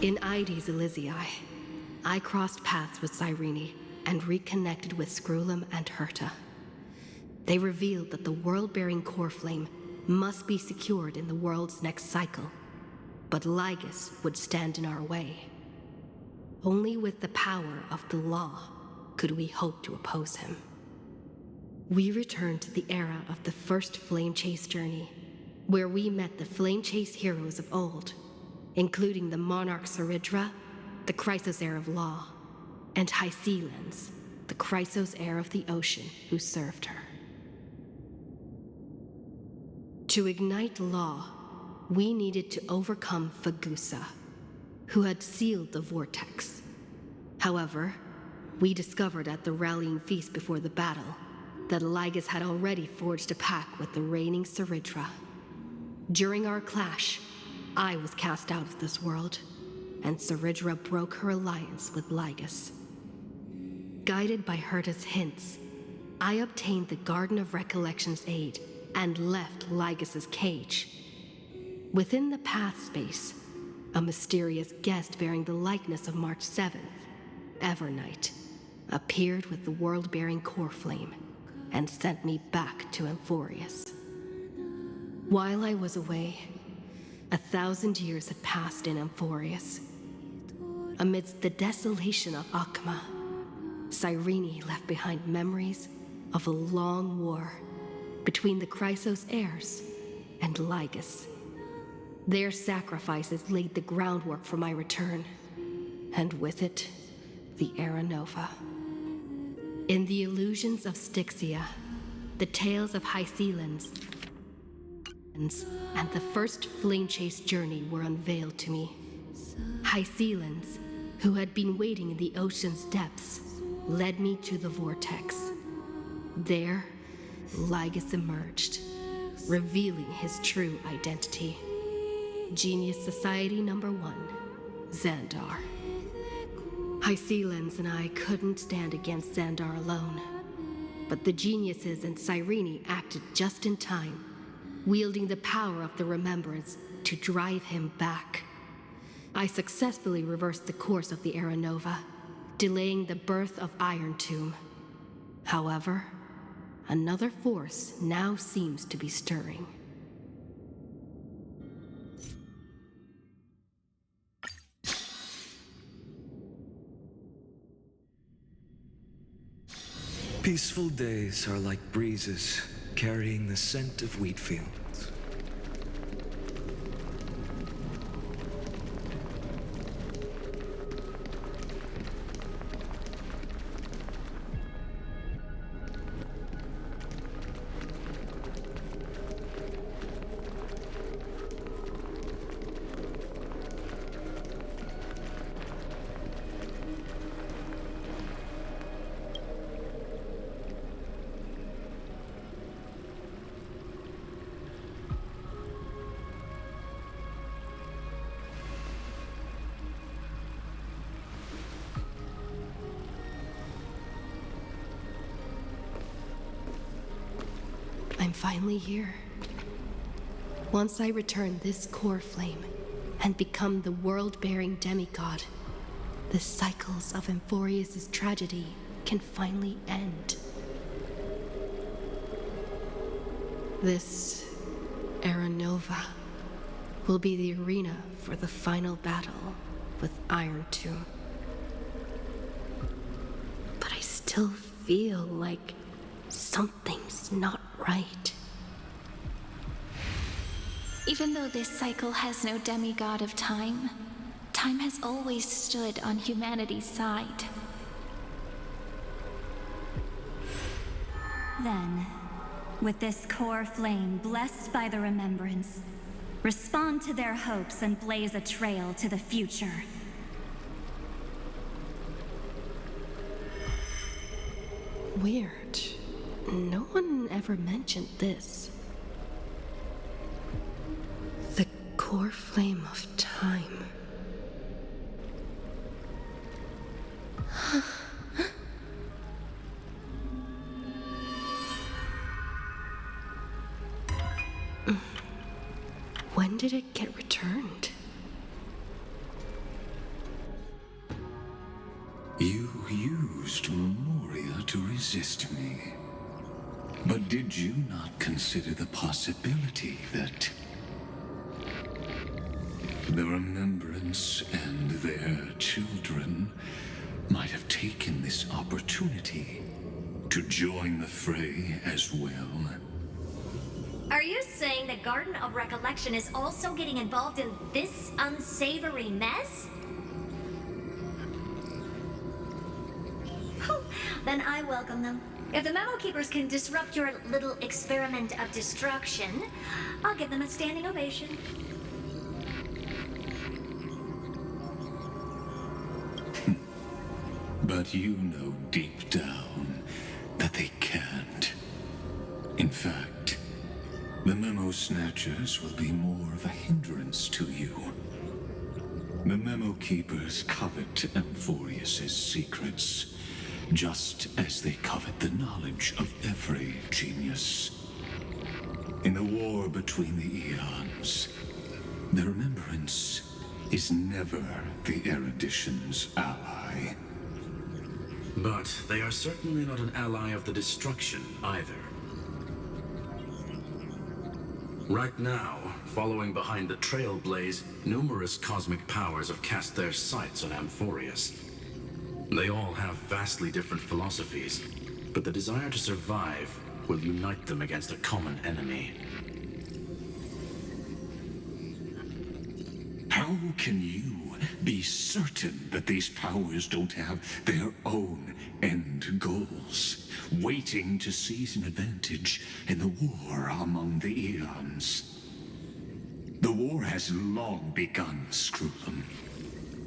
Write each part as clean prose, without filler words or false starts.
In Ides Elysiae, I crossed paths with Cyrene and reconnected with Screwlum and Herta. They revealed that the world-bearing core flame must be secured in the world's next cycle, but Lygus would stand in our way. Only with the power of the law could we hope to oppose him. We returned to the era of the first Flame Chase journey, where we met the Flame Chase heroes of old, including the Monarch Saridra, the Chrysos heir of law, and Hysealens, the Chrysos heir of the ocean who served her. To ignite law, we needed to overcome Fagusa, who had sealed the vortex. However, we discovered at the rallying feast before the battle that Lygus had already forged a pact with the reigning Saridra. During our clash, I was cast out of this world, and Saridra broke her alliance with Lygus. Guided by Herta's hints, I obtained the Garden of Recollection's aid and left Lygus's cage. Within the path space, a mysterious guest bearing the likeness of March 7th, Evernight, appeared with the world-bearing core flame and sent me back to Amphorius. While I was away, 1,000 years had passed in Amphorius. Amidst the desolation of Akma, Cyrene left behind memories of a long war between the Chrysos heirs and Lygus. Their sacrifices laid the groundwork for my return, and with it, the Era Nova. In the illusions of Styxia, the tales of Hysealens and the first Flame Chase journey were unveiled to me. Hysealens, who had been waiting in the ocean's depths, led me to the vortex. There, Lygus emerged, revealing his true identity. Genius Society Number 1, Xandar. Hysealens and I couldn't stand against Xandar alone, but the geniuses and Cyrene acted just in time, wielding the power of the remembrance to drive him back. I successfully reversed the course of the Era Nova, delaying the birth of Iron Tomb. However, another force now seems to be stirring. Peaceful days are like breezes carrying the scent of wheat fields. I'm finally here. Once I return this core flame and become the world-bearing demigod, the cycles of Amphorius' tragedy can finally end. This Era Nova will be the arena for the final battle with Iron Tomb. But I still feel like something's not right. Even though this cycle has no demigod of time, time has always stood on humanity's side. Then, with this core flame blessed by the remembrance, respond to their hopes and blaze a trail to the future. Weird. No one ever mentioned this. The core flame of time. When did it get returned? used Memoria to resist me. But did you not consider the possibility that the Remembrance and their children might have taken this opportunity to join the fray as well? Are you saying the Garden of Recollection is also getting involved in this unsavory mess? Then I welcome them. If the Memo Keepers can disrupt your little experiment of destruction, I'll give them a standing ovation. But you know deep down that they can't. In fact, the Memo Snatchers will be more of a hindrance to you. The Memo Keepers covet Amphorius's secrets, just as they covet the knowledge of every genius. In the war between the eons, the Remembrance is never the Erudition's ally. But they are certainly not an ally of the destruction either. Right now, following behind the Trailblaze, numerous cosmic powers have cast their sights on Amphorius. They all have vastly different philosophies, but the desire to survive will unite them against a common enemy. How can you be certain that these powers don't have their own end goals, waiting to seize an advantage in the war among the eons? The war has long begun, Screwlum.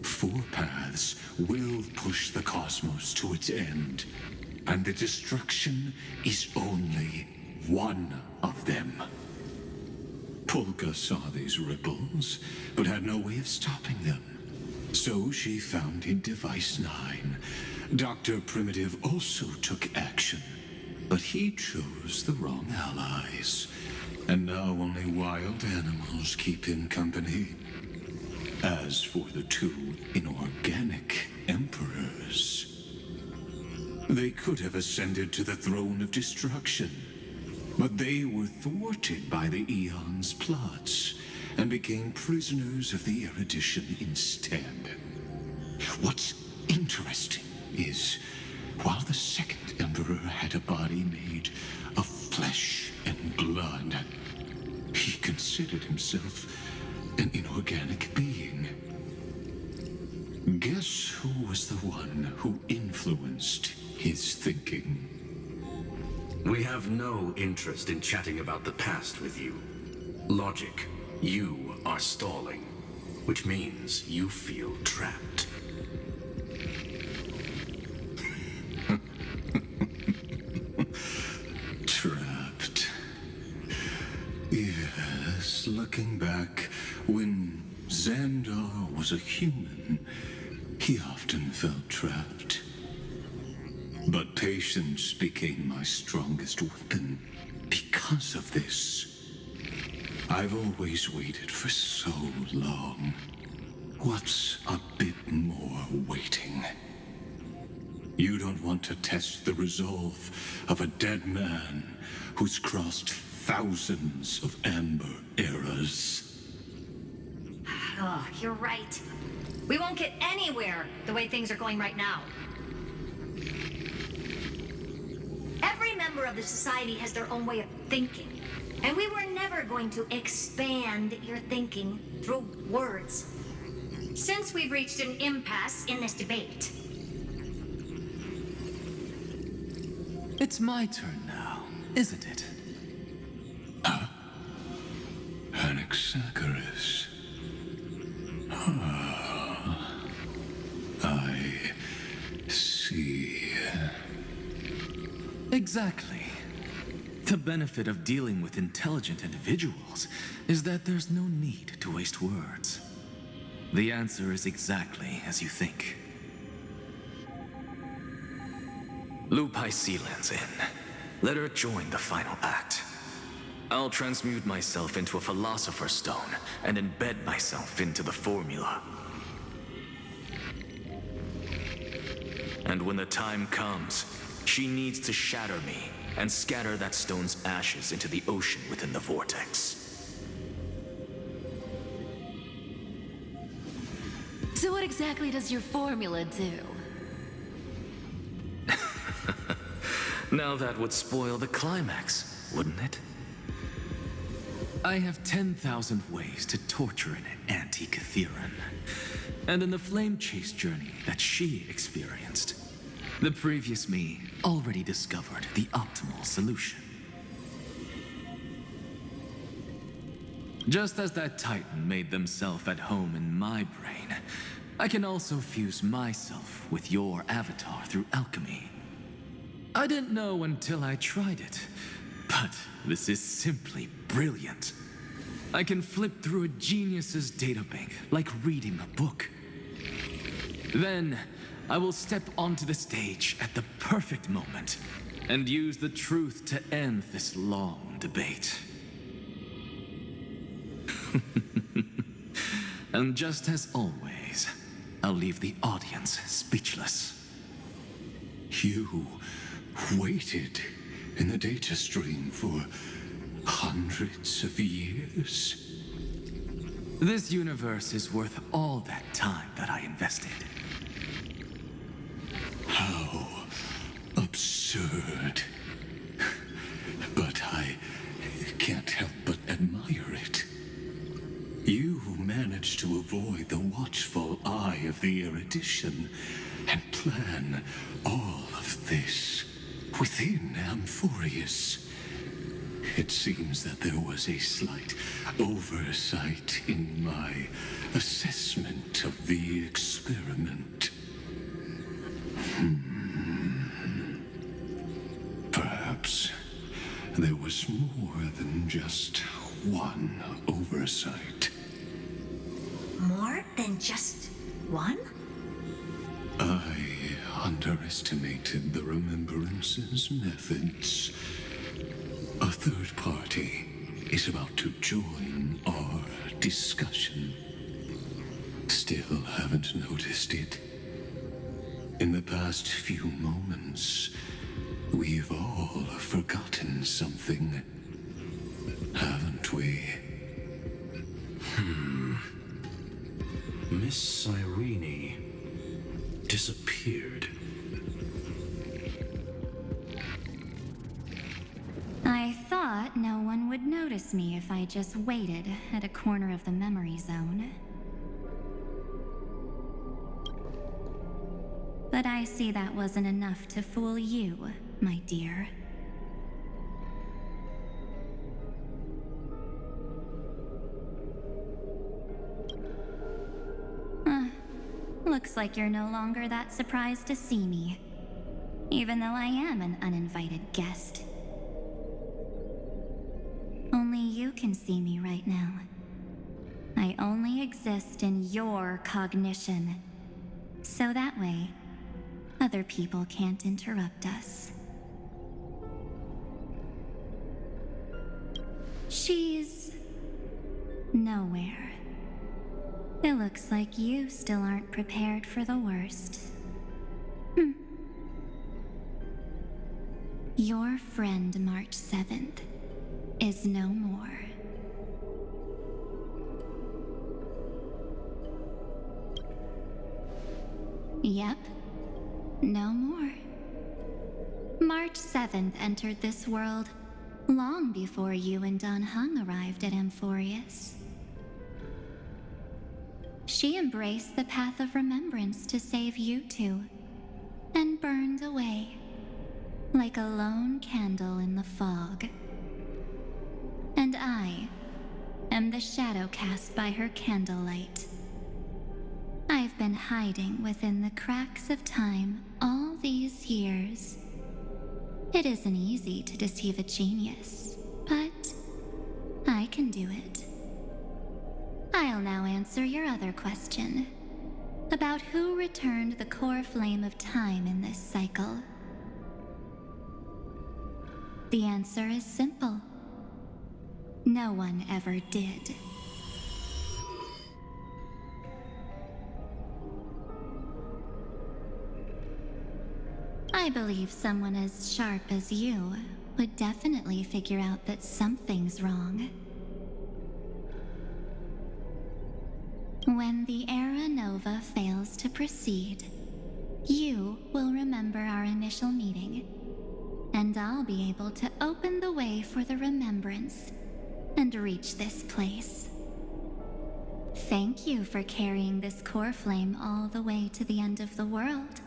4 paths will push the cosmos to its end, and the destruction is only one of them. Polka saw these ripples, but had no way of stopping them. So she founded Device 9. Dr. Primitive also took action, but he chose the wrong allies. And now only wild animals keep him company. As for the 2 inorganic emperors, they could have ascended to the throne of destruction, but they were thwarted by the Eon's plots and became prisoners of the Erudition instead. What's interesting is, while the second Emperor had a body made of flesh and blood, he considered himself an inorganic being. Guess who was the one who influenced his thinking? We have no interest in chatting about the past with you. Logic, you are stalling, which means you feel trapped. Trapped. Yes, looking back, when Xandar was a human, he often felt trapped. But patience became my strongest weapon because of this. I've always waited for so long. What's a bit more waiting? You don't want to test the resolve of a dead man who's crossed thousands of amber eras. Oh, you're right. We won't get anywhere the way things are going right now. Every member of the society has their own way of thinking, and we were never going to expand your thinking through words. Since we've reached an impasse in this debate. It's my turn now, isn't it? Anaxagoras. I see. Exactly. The benefit of dealing with intelligent individuals is that there's no need to waste words. The answer is exactly as you think. Lupai Sealand's in. Let her join the final act. I'll transmute myself into a Philosopher's Stone and embed myself into the formula. And when the time comes, she needs to shatter me and scatter that stone's ashes into the ocean within the vortex. So what exactly does your formula do? Now that would spoil the climax, wouldn't it? I have 10,000 ways to torture an anti-Catheran. And in the flame chase journey that she experienced, the previous me already discovered the optimal solution. Just as that Titan made themselves at home in my brain, I can also fuse myself with your avatar through alchemy. I didn't know until I tried it, but this is simply brilliant. I can flip through a genius's databank like reading a book. Then, I will step onto the stage at the perfect moment and use the truth to end this long debate. And just as always, I'll leave the audience speechless. You waited in the data stream for hundreds of years. This universe is worth all that time that I invested. How absurd. But I can't help but admire it. You managed to avoid the watchful eye of the erudition and plan all of this within Amphorius. It seems that there was a slight oversight in my assessment of the experiment. Perhaps there was more than just one oversight. More than just one? I underestimated the Remembrance's methods. A third party is about to join our discussion. Still haven't noticed it. In the past few moments, we've all forgotten something, haven't we? Miss Irene disappeared. I thought no one would notice me if I just waited at a corner of the memory zone. But I see that wasn't enough to fool you, my dear. Looks like you're no longer that surprised to see me, even though I am an uninvited guest. Only you can see me right now. I only exist in your cognition, so that way, other people can't interrupt us. She's nowhere. It looks like you still aren't prepared for the worst. Your friend March 7th is no more. Yep, no more. March 7th entered this world long before you and Don Hung arrived at Amphorius. She embraced the path of remembrance to save you two, and burned away, like a lone candle in the fog. And I am the shadow cast by her candlelight. I've been hiding within the cracks of time all these years. It isn't easy to deceive a genius, but I can do it. I'll now answer your other question, about who returned the core flame of time in this cycle. The answer is simple. No one ever did. I believe someone as sharp as you would definitely figure out that something's wrong. When the Era Nova fails to proceed, you will remember our initial meeting, and I'll be able to open the way for the remembrance and reach this place. Thank you for carrying this core flame all the way to the end of the world.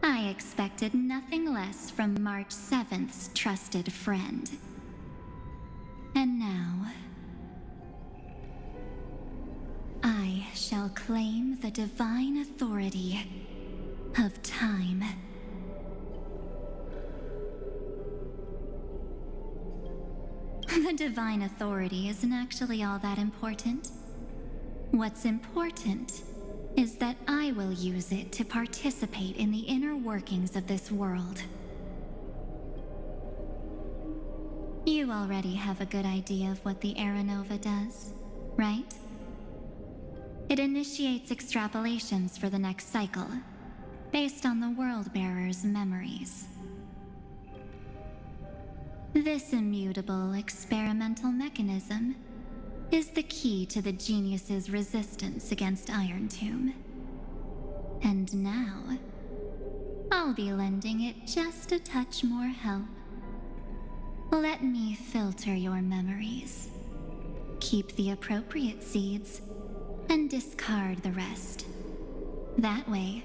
I expected nothing less from March 7th's trusted friend. And now, I shall claim the divine authority of time. The divine authority isn't actually all that important. What's important is that I will use it to participate in the inner workings of this world. You already have a good idea of what the Era Nova does, right? It initiates extrapolations for the next cycle, based on the World-Bearer's memories. This immutable experimental mechanism is the key to the genius's resistance against Iron Tomb. And now, I'll be lending it just a touch more help. Let me filter your memories. Keep the appropriate seeds, and discard the rest. That way,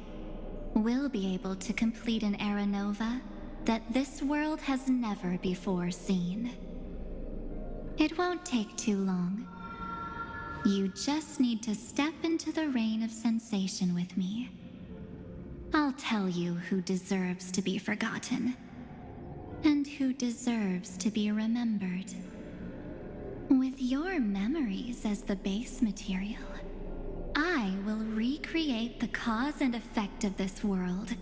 we'll be able to complete an Era Nova that this world has never before seen. It won't take too long. You just need to step into the reign of sensation with me. I'll tell you who deserves to be forgotten, and who deserves to be remembered. With your memories as the base material, I will recreate the cause and effect of this world,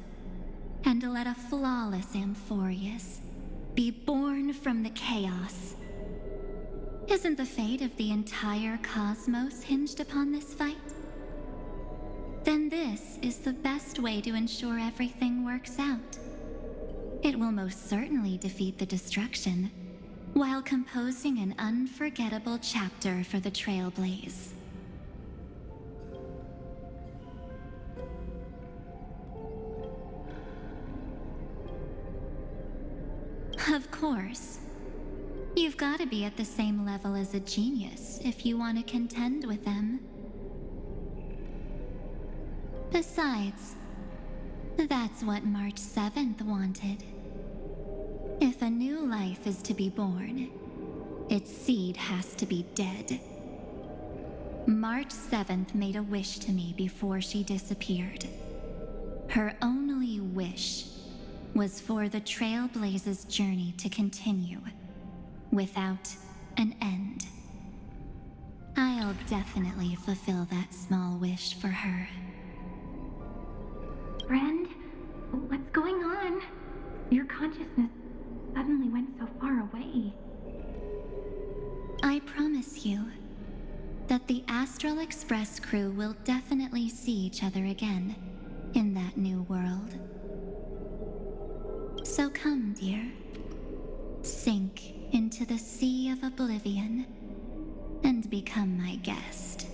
and let a flawless Amphorius be born from the chaos. Isn't the fate of the entire cosmos hinged upon this fight? Then this is the best way to ensure everything works out. It will most certainly defeat the destruction, while composing an unforgettable chapter for the Trailblaze. Of course. You've got to be at the same level as a genius if you want to contend with them. Besides, that's what March 7th wanted. If a new life is to be born, its seed has to be dead. March 7th made a wish to me before she disappeared. Her only wish was for the Trailblaze's journey to continue, without an end. I'll definitely fulfill that small wish for her. Friend, what's going on? Your consciousness suddenly went so far away. I promise you that the Astral Express crew will definitely see each other again in that new world. So come, dear. Sink into the sea of oblivion and become my guest.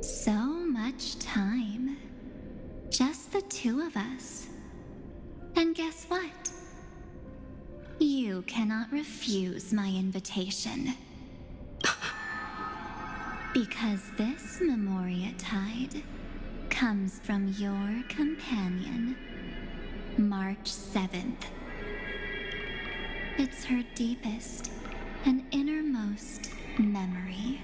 So much time. Just the two of us. And guess what? You cannot refuse my invitation. Because this Memoria Tide comes from your companion, March 7th. It's her deepest and innermost memory.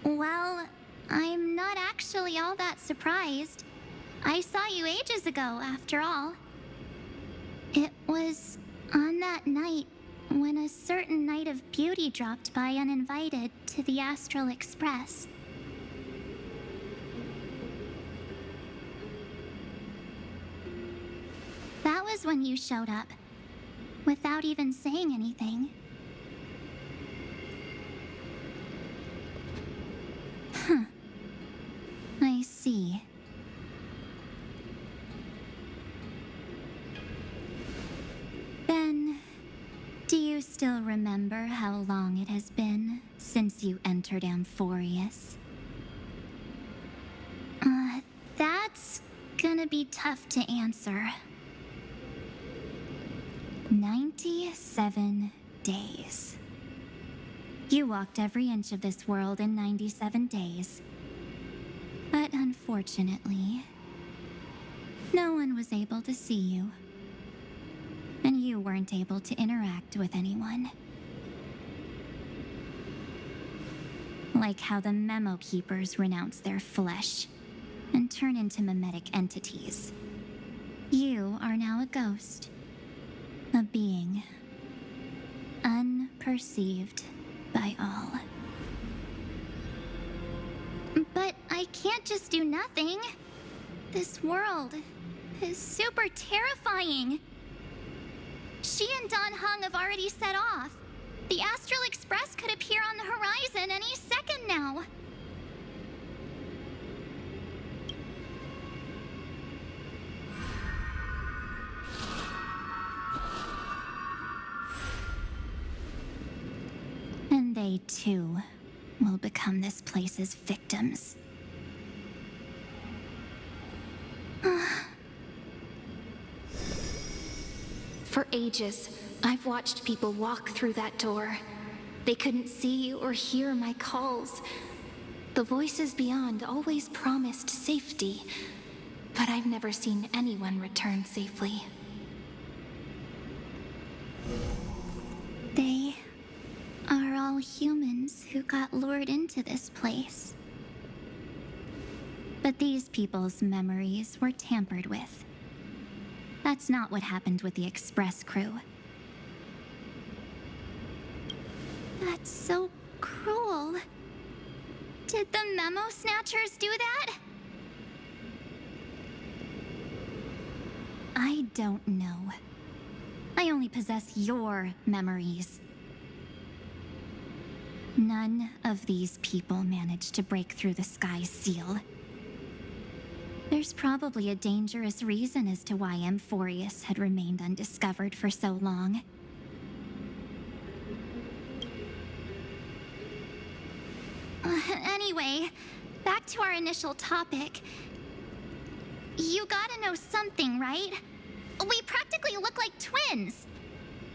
Well, I'm not actually all that surprised. I saw you ages ago, after all. It was on that night when a certain Knight of Beauty dropped by uninvited to the Astral Express. That was when you showed up, without even saying anything. see. Then, do you still remember how long it has been since you entered Amphorius? That's gonna be tough to answer. 97 days. You walked every inch of this world in 97 days. But unfortunately, no one was able to see you. And you weren't able to interact with anyone. Like how the Memo Keepers renounce their flesh and turn into mimetic entities. You are now a ghost. A being. Unperceived by all. But I can't just do nothing. This world is super terrifying. She and Don Hung have already set off. The Astral Express could appear on the horizon any second now. And they too will become this place's victims. For ages, I've watched people walk through that door. They couldn't see or hear my calls. The voices beyond always promised safety, but I've never seen anyone return safely. They are all humans who got lured into this place. But these people's memories were tampered with. That's not what happened with the Express crew. That's so cruel. Did the Memo Snatchers do that? I don't know. I only possess your memories. None of these people managed to break through the sky's seal. There's probably a dangerous reason as to why Amphorius had remained undiscovered for so long. Anyway, back to our initial topic. You gotta know something, right? We practically look like twins.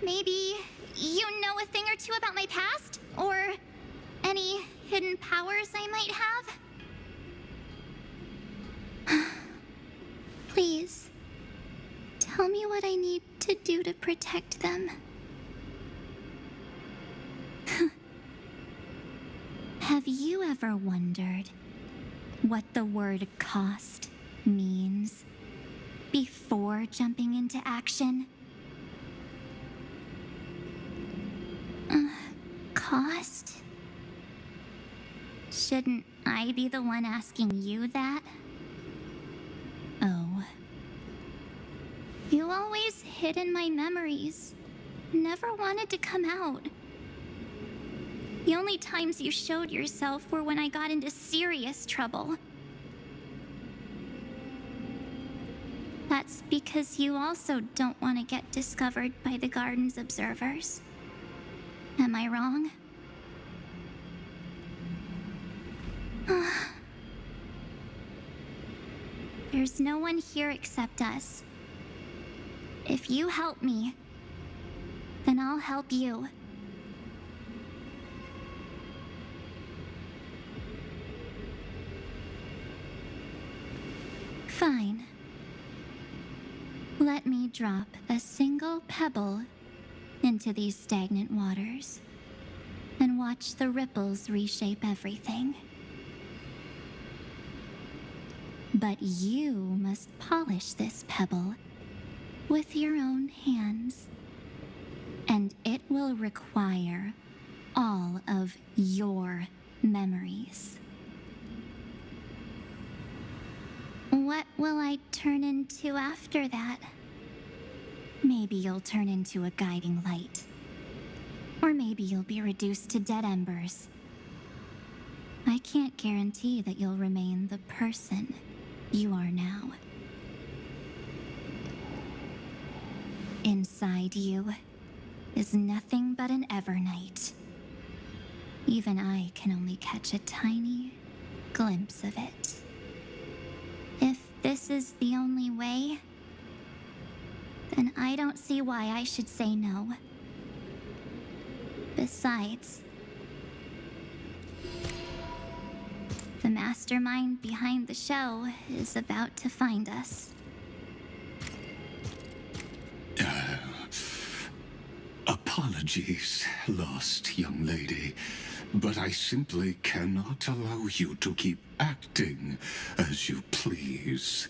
Maybe you know a thing or two about my past? Or any hidden powers I might have? Please, tell me what I need to do to protect them. Have you ever wondered what the word cost means before jumping into action? Cost? Shouldn't I be the one asking you that? Oh. You always hid in my memories. Never wanted to come out. The only times you showed yourself were when I got into serious trouble. That's because you also don't want to get discovered by the Garden's observers. Am I wrong? There's no one here except us. If you help me, then I'll help you. Fine. Let me drop a single pebble into these stagnant waters and watch the ripples reshape everything. But you must polish this pebble with your own hands, and it will require all of your memories. What will I turn into after that? Maybe you'll turn into a guiding light. Or maybe you'll be reduced to dead embers. I can't guarantee that you'll remain the person you are now. Inside you is nothing but an Evernight. Even I can only catch a tiny glimpse of it. If this is the only way, then I don't see why I should say no. Besides, the mastermind behind the show is about to find us. Apologies, lost young lady, but I simply cannot allow you to keep acting as you please.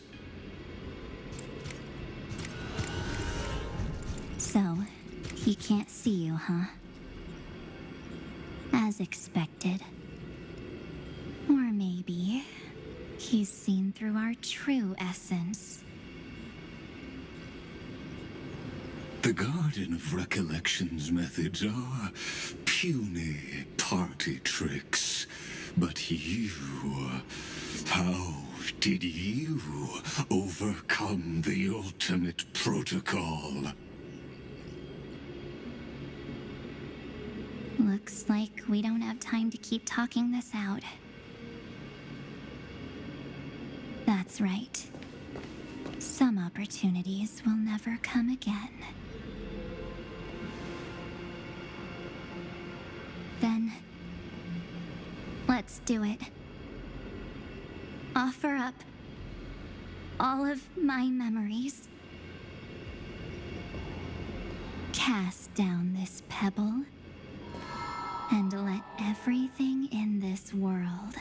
So, he can't see you, huh? As expected. Or maybe he's seen through our true essence. The Garden of Recollection's methods are puny party tricks. But you... how did you overcome the ultimate protocol? Looks like we don't have time to keep talking this out. That's right. Some opportunities will never come again. Then, let's do it. Offer up all of my memories. Cast down this pebble, and let everything in this world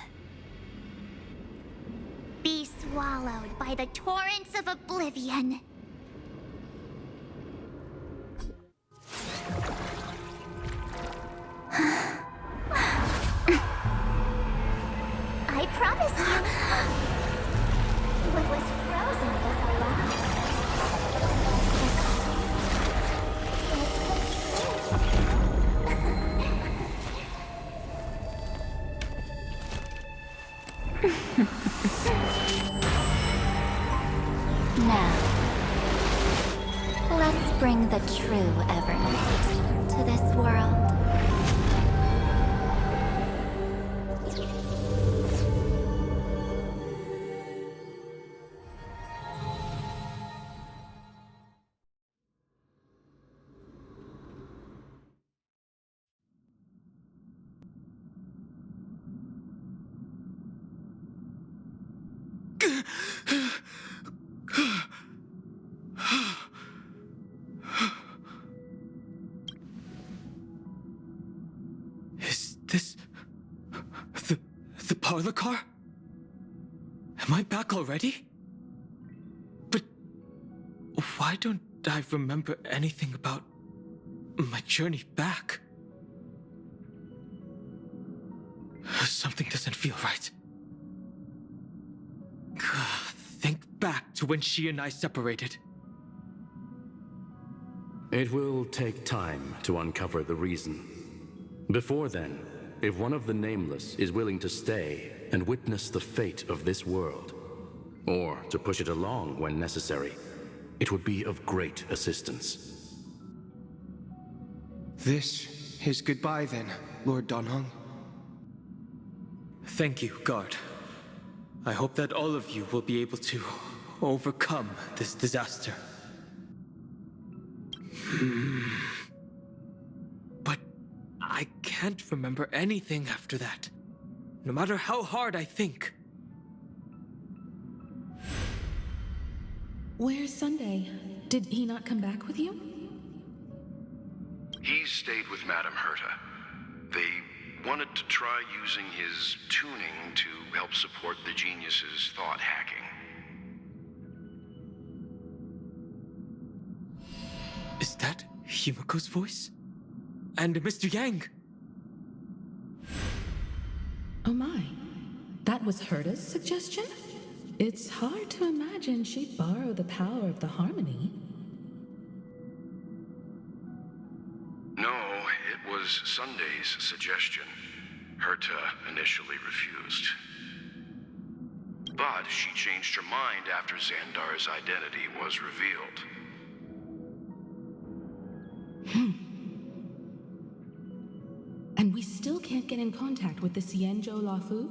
Be swallowed by the torrents of oblivion. I promise you, what was frozen was alive. Now, let's bring the true Evernight to this world. Is this... the parlor car? Am I back already? But why don't I remember anything about my journey back? Something doesn't feel right. Think back to when she and I separated. It will take time to uncover the reason. Before then, if one of the Nameless is willing to stay and witness the fate of this world, or to push it along when necessary, it would be of great assistance. This is goodbye then, Lord Donhong. Thank you, Guard. I hope that all of you will be able to overcome this disaster. But I can't remember anything after that, no matter how hard I think. Where's Sunday? Did he not come back with you? He stayed with Madame Herta. They wanted to try using his tuning to help support the genius's thought hacking. Is that Himiko's voice? And Mr. Yang? Oh my. That was Herta's suggestion? It's hard to imagine she'd borrow the power of the harmony. No, it was Sunday's suggestion. Herta initially refused. But she changed her mind after Xandar's identity was revealed. And we still can't get in contact with the Xianzhou Lafu?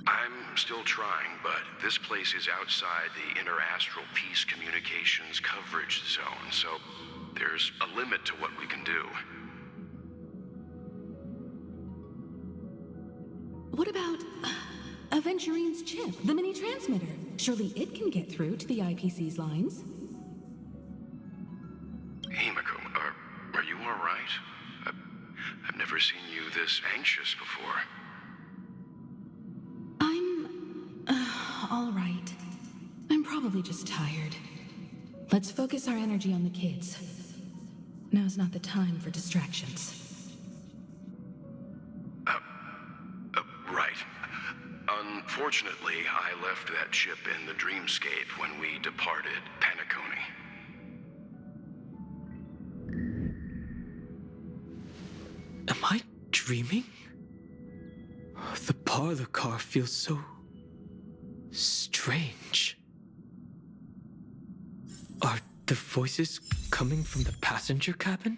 I'm still trying, but this place is outside the interastral peace communications coverage zone, so there's a limit to what we can do. What about Aventurine's chip, the mini transmitter? Surely it can get through to the IPC's lines. Himiko, are you all right? I've never seen you this anxious before. I'm all right. I'm probably just tired. Let's focus our energy on the kids. Now's not the time for distractions. Right. Unfortunately, I left that chip in the dreamscape when we departed Penacony. Am I dreaming? The parlor car feels so strange. Are the voices coming from the passenger cabin?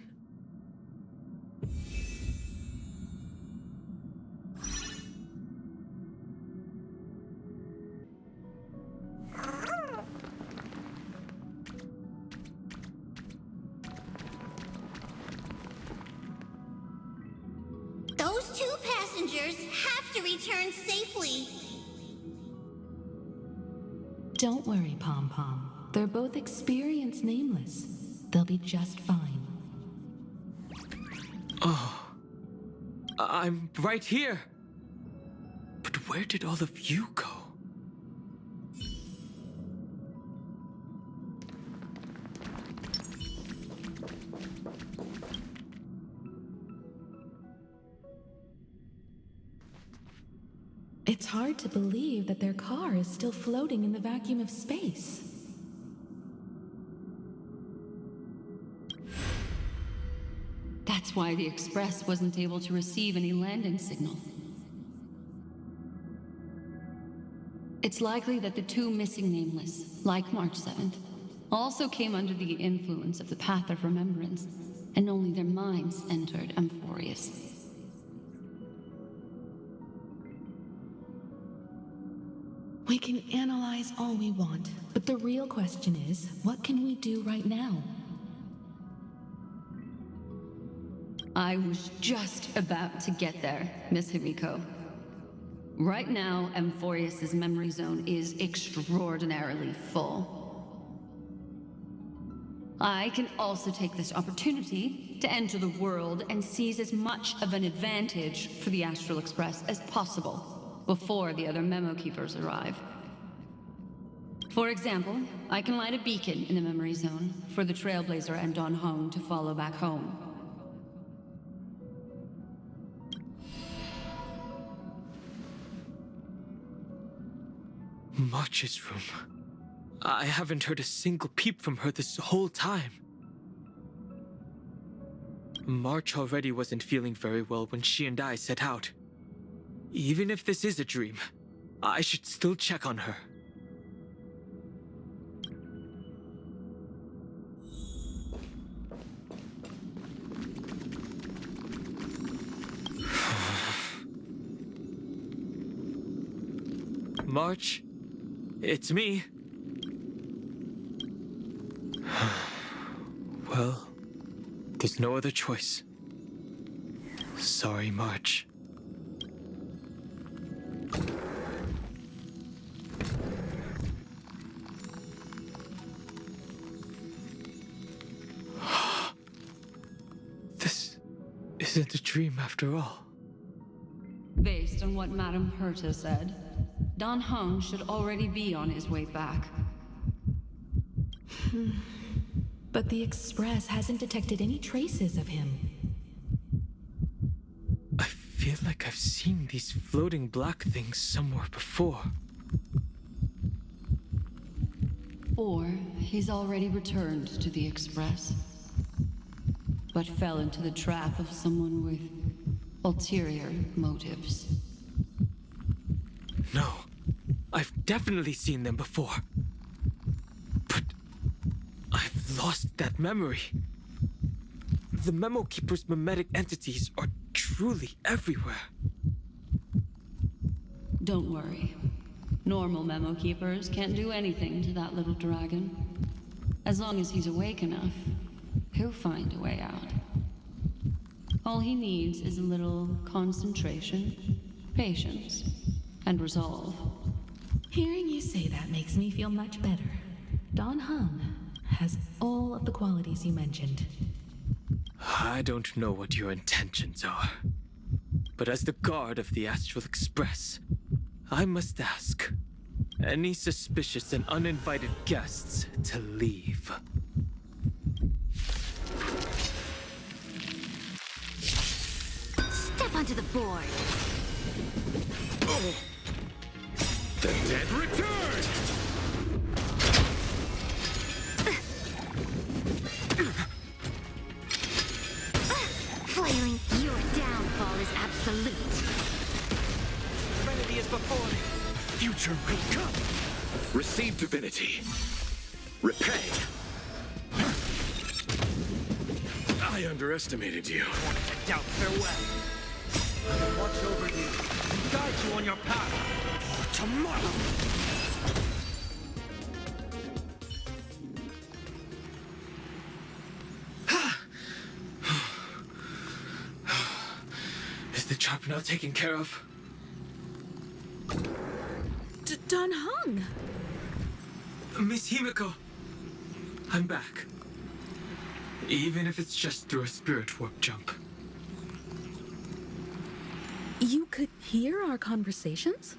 Those two passengers have to return safely. Don't worry, Pom Pom. They're both experienced nameless. They'll be just fine. Oh, I'm right here. But where did all of you go? It's hard to believe that their car is still floating in the vacuum of space. That's why the Express wasn't able to receive any landing signal. It's likely that the two missing nameless, like March 7th, also came under the influence of the Path of Remembrance, and only their minds entered Amphorius. We can analyze all we want, but the real question is, what can we do right now? I was just about to get there, Miss Himiko. Right now, Amphorius' memory zone is extraordinarily full. I can also take this opportunity to enter the world and seize as much of an advantage for the Astral Express as possible before the other memo keepers arrive. For example, I can light a beacon in the memory zone for the Trailblazer and Don Hong to follow back home. March's room. I haven't heard a single peep from her this whole time. March already wasn't feeling very well when she and I set out. Even if this is a dream, I should still check on her. March, it's me. Well, there's no other choice. Sorry, March. This isn't a dream after all. Based on what Madame Herta said, Don Hong should already be on his way back. But the Express hasn't detected any traces of him. I feel like I've seen these floating black things somewhere before. Or he's already returned to the Express. but fell into the trap of someone with ulterior motives. No, I've definitely seen them before. But I've lost that memory. The Memo Keeper's mimetic entities are truly everywhere. Don't worry. Normal Memo Keepers can't do anything to that little dragon. As long as he's awake enough, he'll find a way out. All he needs is a little concentration, patience, and resolve. Hearing you say that makes me feel much better. Don Hung has all of the qualities you mentioned. I don't know what your intentions are, but as the guard of the Astral Express, I must ask any suspicious and uninvited guests to leave. Step onto the board. Oh. The dead return! Flailing, your downfall is absolute. Serenity is before me. Future will come. Receive divinity. Repay. I underestimated you. To doubt farewell. I will watch over you and guide you on your path for tomorrow. Is the trap now taken care of? Don Hung! Miss Himiko, I'm back. Even if it's just through a spirit warp jump. You could hear our conversations?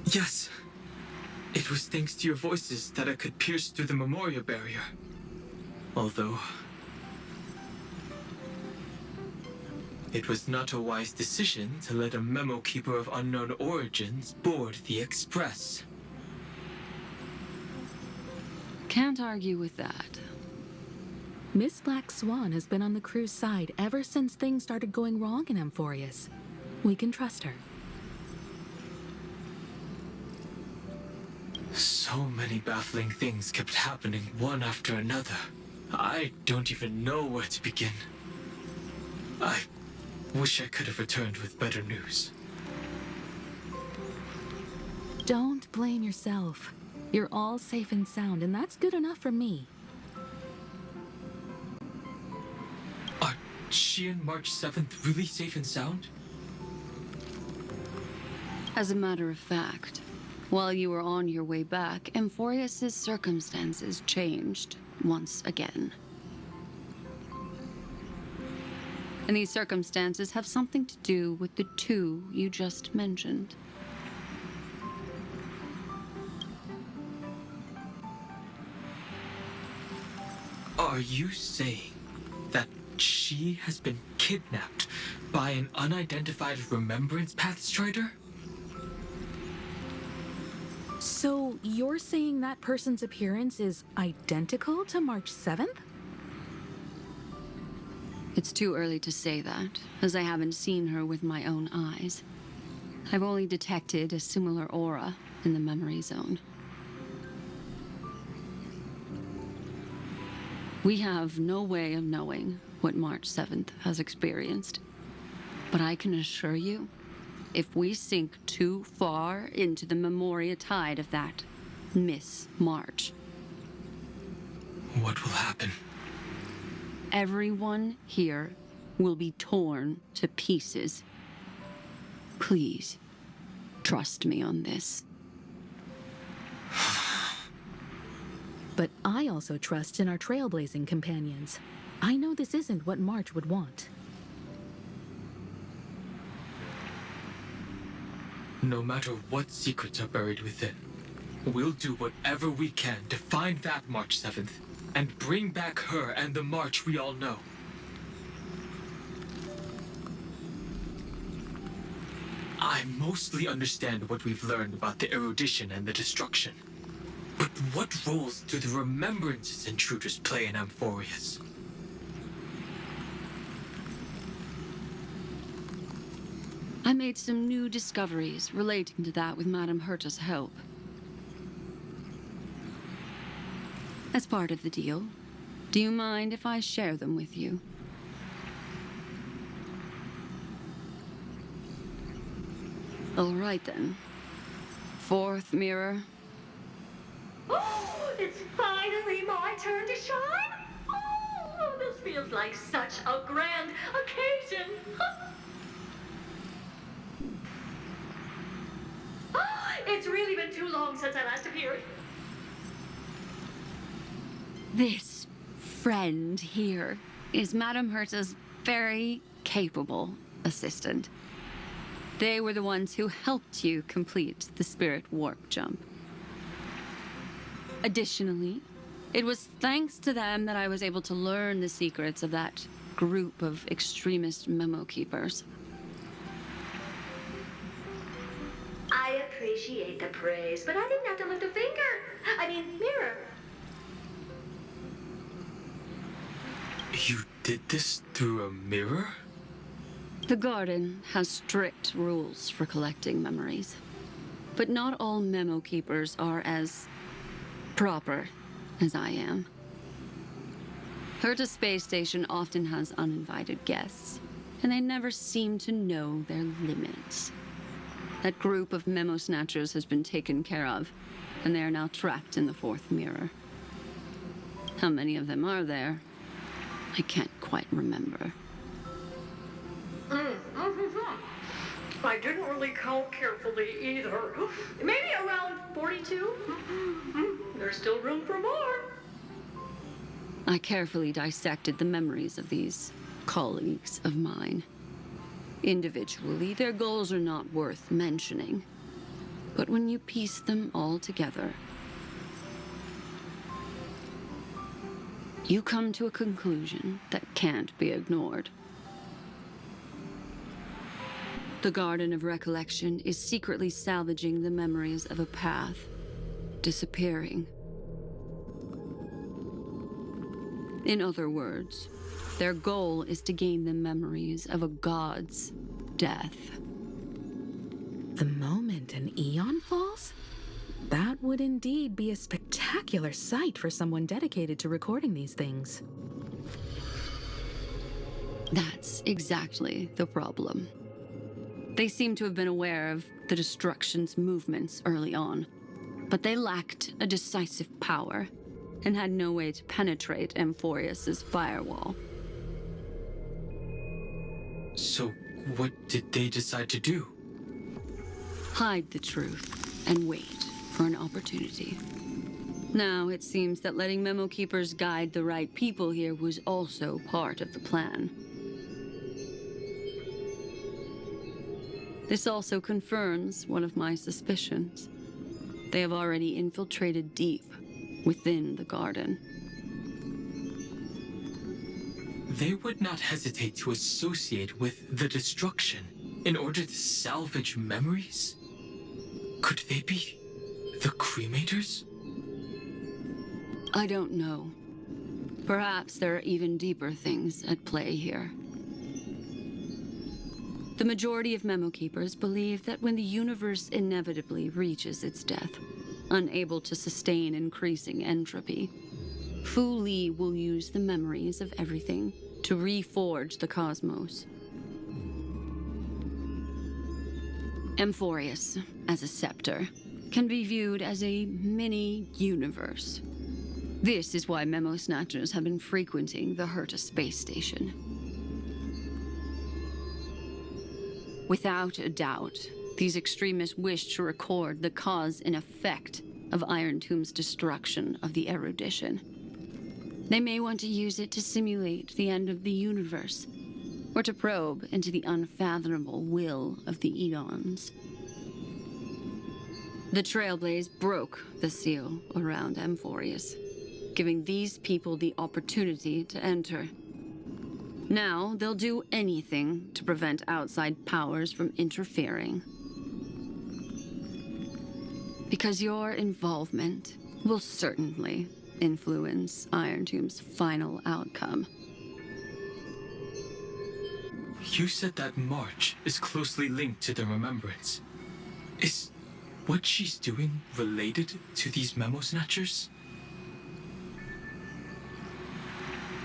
Yes. It was thanks to your voices that I could pierce through the memorial barrier. Although... it was not a wise decision to let a memo keeper of unknown origins board the Express. Can't argue with that. Miss Black Swan has been on the crew's side ever since things started going wrong in Amphorius. We can trust her. So many baffling things kept happening one after another. I don't even know where to begin. I wish I could have returned with better news. Don't blame yourself. You're all safe and sound, and that's good enough for me. Are she and March 7th really safe and sound? As a matter of fact, while you were on your way back, Amphorius's circumstances changed once again. And these circumstances have something to do with the two you just mentioned. Are you saying that she has been kidnapped by an unidentified Remembrance Path Strider? So you're saying that person's appearance is identical to March 7th? It's too early to say that, as I haven't seen her with my own eyes. I've only detected a similar aura in the memory zone. We have no way of knowing what March 7th has experienced. But I can assure you, if we sink too far into the Memoria tide of that Miss March... What will happen? Everyone here will be torn to pieces. Please, trust me on this. But I also trust in our trailblazing companions. I know this isn't what March would want. No matter what secrets are buried within, we'll do whatever we can to find that March 7th and bring back her and the March we all know. I mostly understand what we've learned about the erudition and the destruction. But what roles do the remembrances intruders play in Amphorius? I made some new discoveries relating to that with Madame Herta's help. As part of the deal, do you mind if I share them with you? All right then. Fourth mirror. Oh, it's finally my turn to shine. Oh, this feels like such a grand occasion. It's really been too long since I last appeared. This friend here is Madame Herta's very capable assistant. They were the ones who helped you complete the spirit warp jump. Additionally, it was thanks to them that I was able to learn the secrets of that group of extremist memo keepers. I appreciate the praise, but I didn't have to lift a finger. Mirror. You did this through a mirror? The Garden has strict rules for collecting memories. But not all memo keepers are as proper as I am. Herta Space Station often has uninvited guests, and they never seem to know their limits. That group of memo snatchers has been taken care of, and they are now trapped in the fourth mirror. How many of them are there? I can't quite remember. I didn't really count carefully either. Maybe around 42. There's still room for more. I carefully dissected the memories of these colleagues of mine. Individually, their goals are not worth mentioning. But when you piece them all together, you come to a conclusion that can't be ignored. The Garden of Recollection is secretly salvaging the memories of a path disappearing. In other words, their goal is to gain the memories of a god's death. The moment an eon falls? That would indeed be a spectacular sight for someone dedicated to recording these things. That's exactly the problem. They seem to have been aware of the Destruction's movements early on, but they lacked a decisive power and had no way to penetrate Amphorius's firewall. So, what did they decide to do? Hide the truth and wait for an opportunity. Now, it seems that letting Memo Keepers guide the right people here was also part of the plan. This also confirms one of my suspicions. They have already infiltrated deep within the Garden. They would not hesitate to associate with the Destruction in order to salvage memories? Could they be the Cremators? I don't know. Perhaps there are even deeper things at play here. The majority of Memo Keepers believe that when the universe inevitably reaches its death, unable to sustain increasing entropy, Fu Li will use the memories of everything to reforge the cosmos. Amphorius, as a scepter, can be viewed as a mini-universe. This is why Memo Snatchers have been frequenting the Herta space station. Without a doubt, these extremists wish to record the cause and effect of Iron Tomb's destruction of the erudition. They may want to use it to simulate the end of the universe, or to probe into the unfathomable will of the eons. The Trailblaze broke the seal around Amphorius, giving these people the opportunity to enter. Now, they'll do anything to prevent outside powers from interfering. Because your involvement will certainly influence Iron Tomb's final outcome. You said that March is closely linked to the Remembrance. Is what she's doing related to these memo snatchers?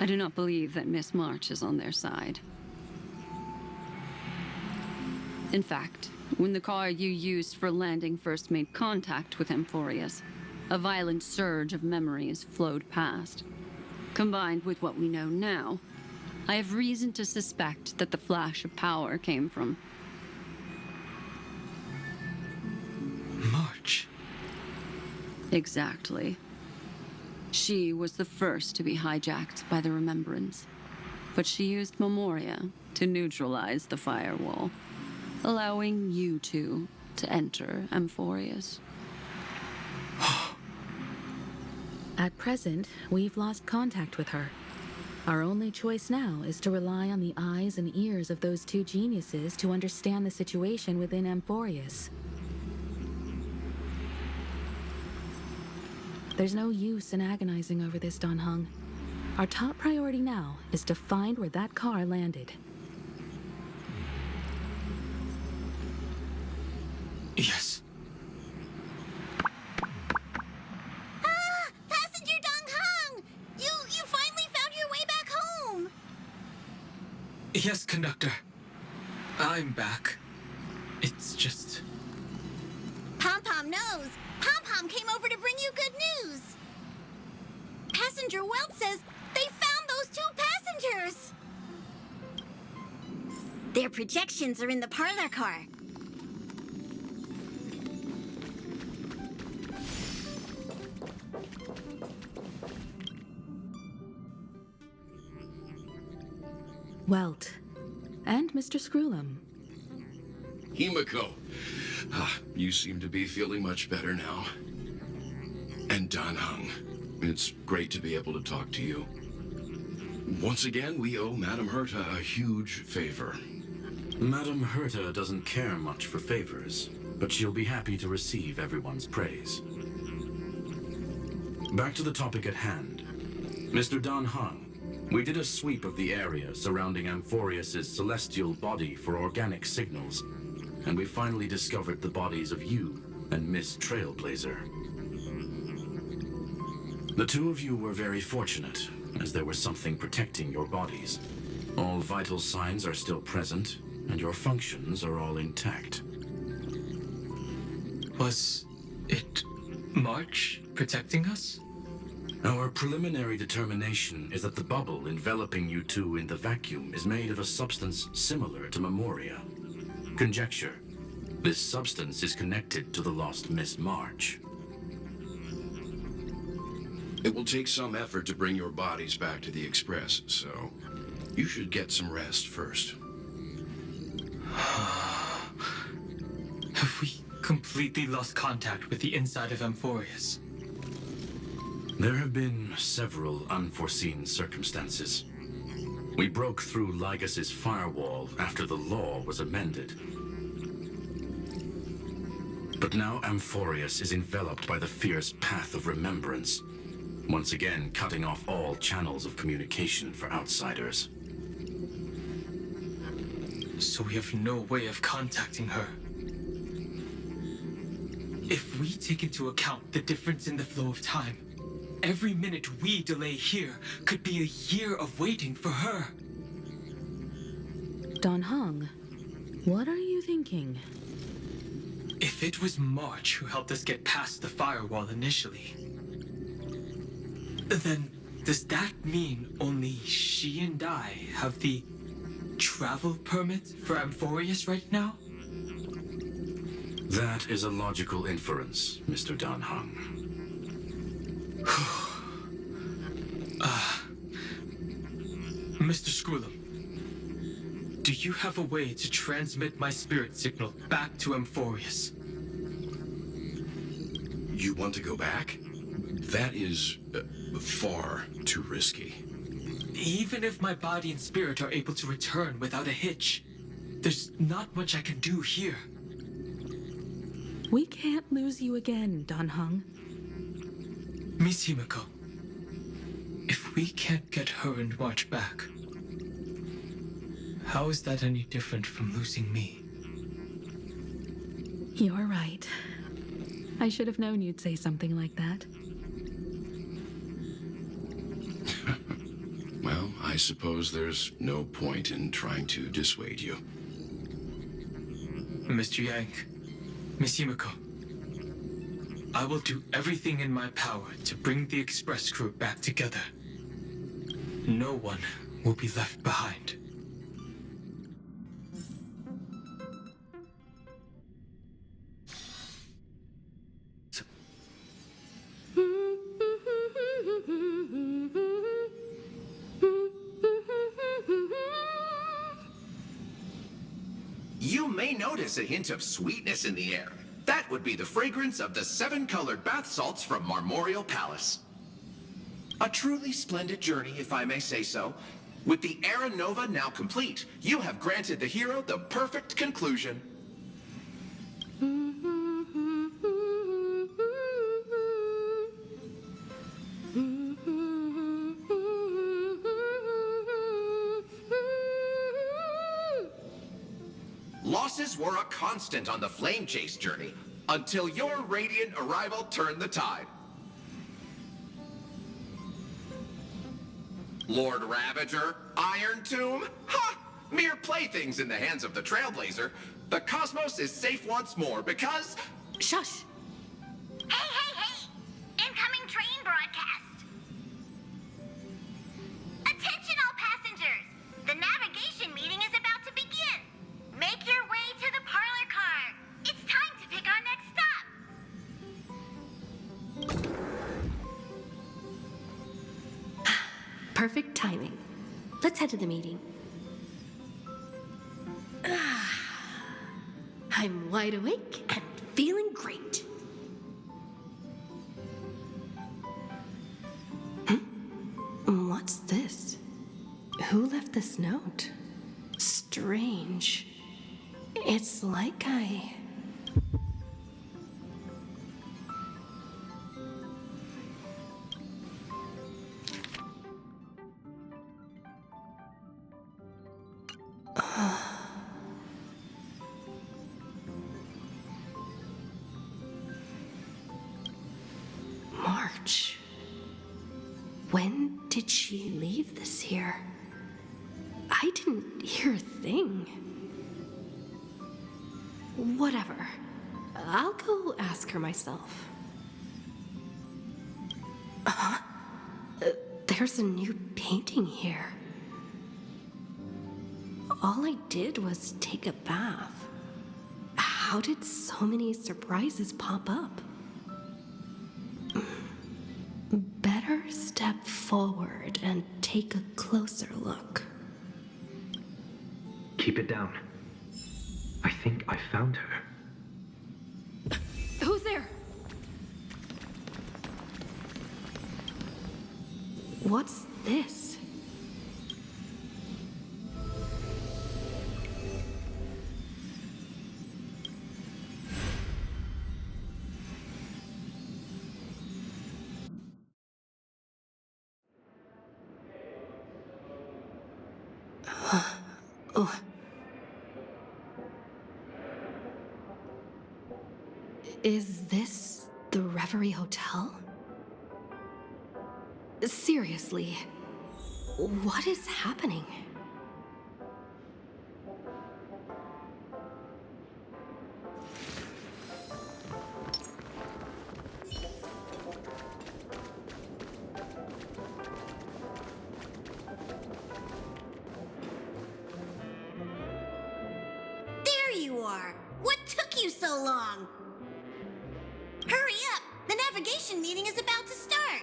I do not believe that Miss March is on their side. In fact, when the car you used for landing first made contact with Amphorius, a violent surge of memories flowed past. Combined with what we know now, I have reason to suspect that the flash of power came from March. Exactly. She was the first to be hijacked by the Remembrance, but she used Memoria to neutralize the firewall, allowing you two to enter Amphorius. At present, we've lost contact with her. Our only choice now is to rely on the eyes and ears of those two geniuses to understand the situation within Amphorius. There's no use in agonizing over this, Dan Heng. Our top priority now is to find where that car landed. Yes. Passenger Dong Hung! You finally found your way back home! Yes, conductor. I'm back. It's just... Pom-Pom knows. Pom-Pom came over to bring you good news. Passenger Welt says they found those two passengers. Their projections are in the parlor car. Welt. And Mr. Screwlum. Himiko. You seem to be feeling much better now. And Dan Heng. It's great to be able to talk to you. Once again, we owe Madame Herta a huge favor. Madame Herta doesn't care much for favors, but she'll be happy to receive everyone's praise. Back to the topic at hand. Mr. Dan Heng, we did a sweep of the area surrounding Amphorius' celestial body for organic signals, and we finally discovered the bodies of you and Miss Trailblazer. The two of you were very fortunate, as there was something protecting your bodies. All vital signs are still present, and your functions are all intact. Was it March protecting us? Our preliminary determination is that the bubble enveloping you two in the vacuum is made of a substance similar to Memoria. Conjecture. This substance is connected to the lost Miss March. It will take some effort to bring your bodies back to the Express, so you should get some rest first. Have we completely lost contact with the inside of Amphorius? There have been several unforeseen circumstances. We broke through Lygas's firewall after the law was amended. But now Amphorius is enveloped by the fierce path of remembrance, once again cutting off all channels of communication for outsiders. So we have no way of contacting her. If we take into account the difference in the flow of time, every minute we delay here could be a year of waiting for her. Dan Heng, what are you thinking? If it was March who helped us get past the firewall initially, then does that mean only she and I have the travel permit for Amphorius right now? That is a logical inference, Mr. Dan Heng. Mr. Screwlum, do you have a way to transmit my spirit signal back to Amphorius? You want to go back? That is far too risky. Even if my body and spirit are able to return without a hitch, there's not much I can do here. We can't lose you again, Dan Heng. Miss Himiko, if we can't get her and March back, How is that any different from losing me? You're right. I should have known you'd say something like that. Well, I suppose there's no point in trying to dissuade you. Mr. Yang, Miss Himiko, I will do everything in my power to bring the Express crew back together. No one will be left behind. You may notice a hint of sweetness in the air. That would be the fragrance of the 7-colored bath salts from Marmorial Palace. A truly splendid journey, if I may say so. With the Era Nova now complete, you have granted the hero the perfect conclusion. Losses were a constant on the Flame Chase journey, until your radiant arrival turned the tide. Lord Ravager, Iron Tomb, ha! Mere playthings in the hands of the Trailblazer. The cosmos is safe once more because... Shush! Hey! Incoming train broadcast! Attention all passengers! The navigation meeting is about to begin. Make your way to the parlor car. It's time to pick our next stop. Perfect timing. Let's head to the meeting. I'm wide awake and feeling great. What's this? Who left this note? Strange. It's like I... March. When did she leave this here? I didn't hear a thing. Whatever. I'll go ask her myself. There's a new painting here. All I did was take a bath. How did so many surprises pop up? Better step forward and take a closer look. Keep it down. I think I found her. Who's there? What's this? Oh. Is this the Reverie Hotel? Seriously, what is happening? There you are! What took you so long? Hurry up! The navigation meeting is about to start!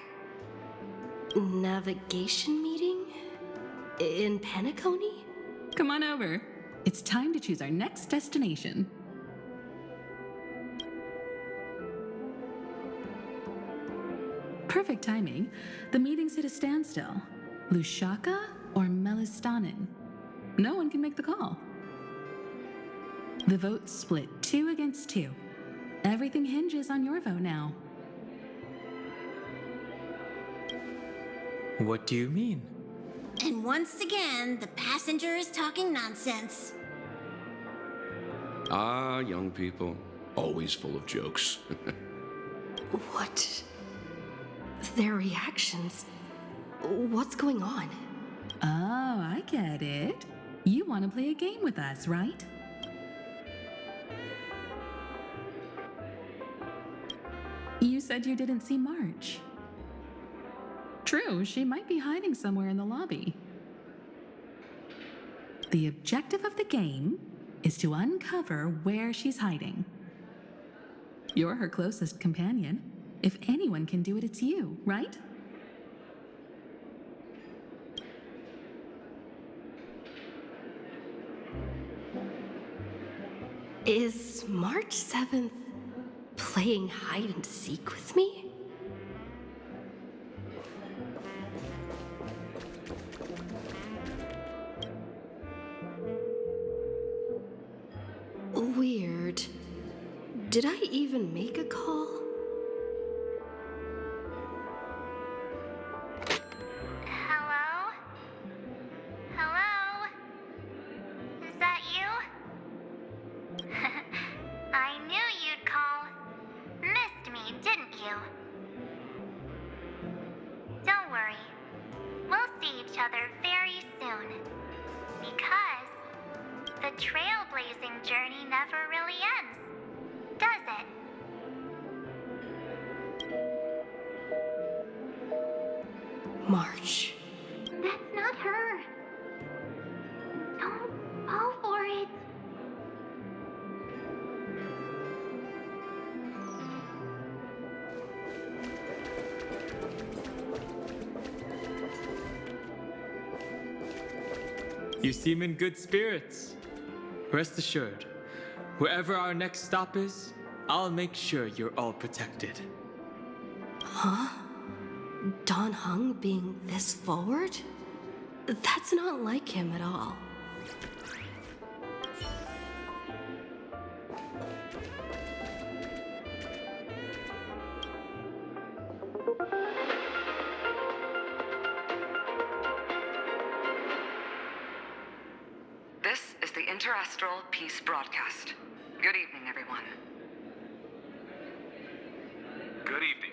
Navigation meeting? In Penacony? Come on over. It's time to choose our next destination. Perfect timing. The meeting's at a standstill. Lushaka or Melistanin? No one can make the call. The vote's split 2 against 2. Everything hinges on your vote now. What do you mean? And once again, the passenger is talking nonsense. Ah, young people. Always full of jokes. What? Their reactions. What's going on? Oh, I get it. You want to play a game with us, right? You said you didn't see March. True, she might be hiding somewhere in the lobby. The objective of the game is to uncover where she's hiding. You're her closest companion. If anyone can do it, it's you, right? Is March 7th playing hide and seek with me? Weird. Did I even make a call? Hello? Hello? Is that you? I knew you'd call. Missed me, didn't you? Don't worry. We'll see each other very soon. Because the trailblazing journey never really ends, does it? March. That's not her. Don't fall for it. You seem in good spirits. Rest assured, wherever our next stop is, I'll make sure you're all protected. Huh? Dan Heng being this forward? That's not like him at all. This is the Interastral Peace Broadcast. Good evening, everyone. Good evening.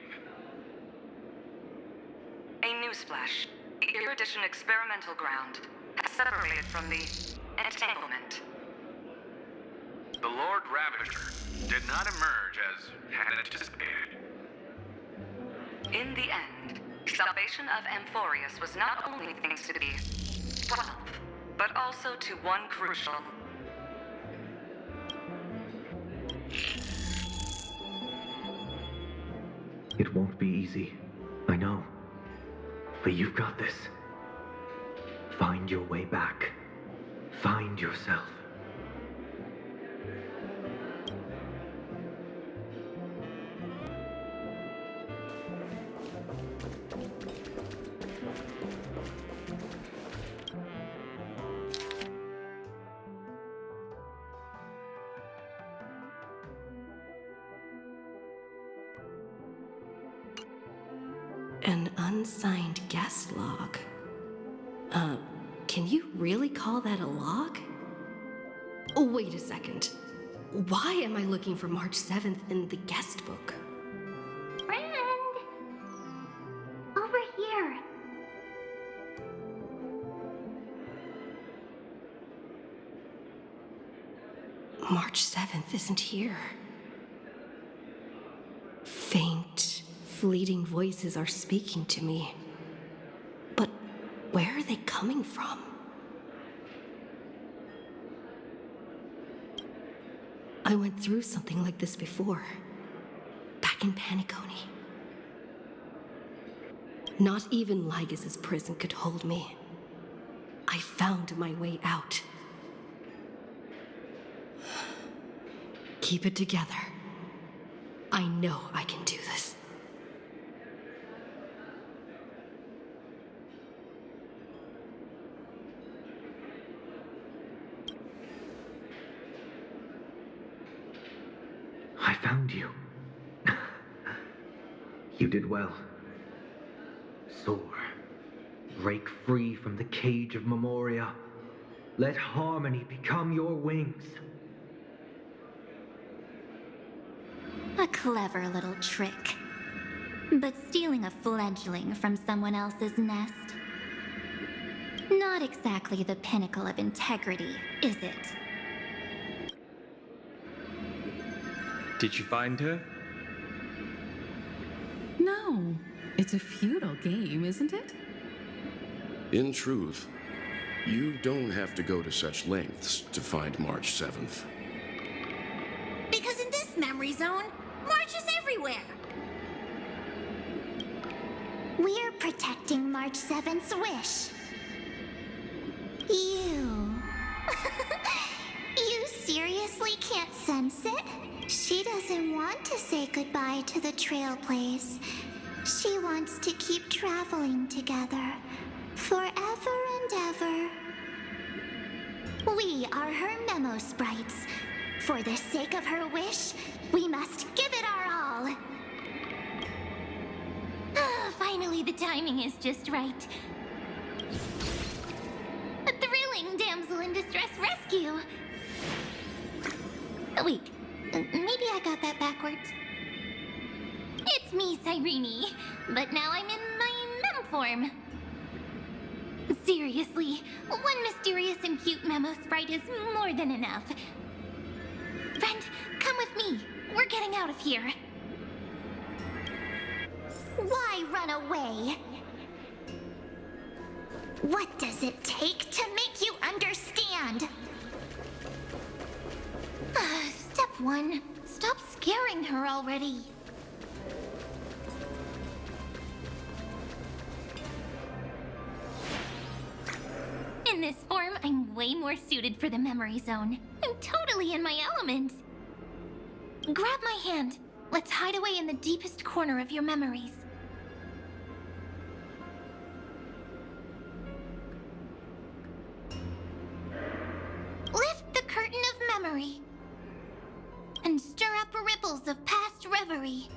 A newsflash. The Erudition experimental ground has separated from the entanglement. The Lord Ravager did not emerge as had anticipated. In the end, salvation of Amphorius was not only thanks to the 12, but also to one crucial. It won't be easy. I know. But you've got this. Find your way back. Find yourself. An unsigned guest log. Can you really call that a log? Oh, wait a second. Why am I looking for March 7th in the guest book? Friend! Over here. March 7th isn't here. Faint, fleeting voices are speaking to me. But where are they coming from? I went through something like this before. Back in Paniconi. Not even Lygas's prison could hold me. I found my way out. Keep it together. I know I can do this. I found you. You did well. Soar. Break free from the cage of Memoria. Let harmony become your wings. A clever little trick. But stealing a fledgling from someone else's nest? Not exactly the pinnacle of integrity, is it? Did you find her? No. It's a futile game, isn't it? In truth, you don't have to go to such lengths to find March 7th. Because in this memory zone, March is everywhere. We're protecting March 7th's wish. You. You seriously can't sense it? She doesn't want to say goodbye to the Trailblaze. She wants to keep traveling together. Forever and ever. We are her memo sprites. For the sake of her wish, we must give it our all. Finally, the timing is just right. A thrilling damsel in distress rescue. Oh, wait, maybe I got that backwards. It's me, Cyrene, but now I'm in my mem form. Seriously, one mysterious and cute memo sprite is more than enough. Friend, come with me. We're getting out of here. Why run away? What does it take to make you understand? Step 1. Stop scaring her already. In this form, I'm way more suited for the memory zone. I'm totally in my element. Grab my hand. Let's hide away in the deepest corner of your memories. Lift the curtain of memory and stir up ripples of past reverie.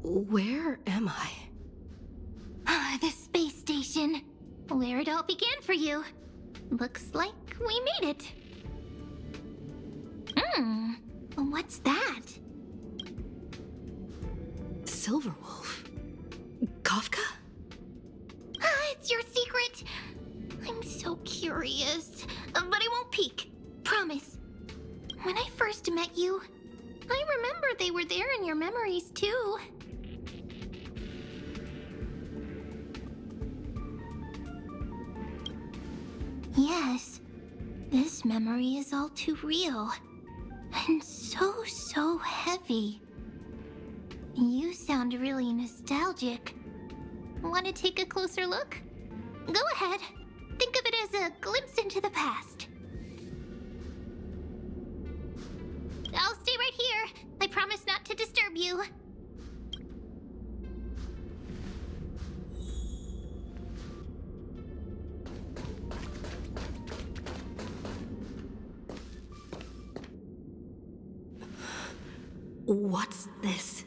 Where am I? The space station, where it all began for you. Looks like we made it. What's that? Silverwolf? Kafka? It's your secret. I'm so curious, but I won't peek. Promise. When I first met you, I remember they were there in your memories too. Yes, this memory is all too real. And so heavy. You sound really nostalgic. Want to take a closer look? Go ahead. Think of it as a glimpse into the past. I'll stay right here. I promise not to disturb you. What's this?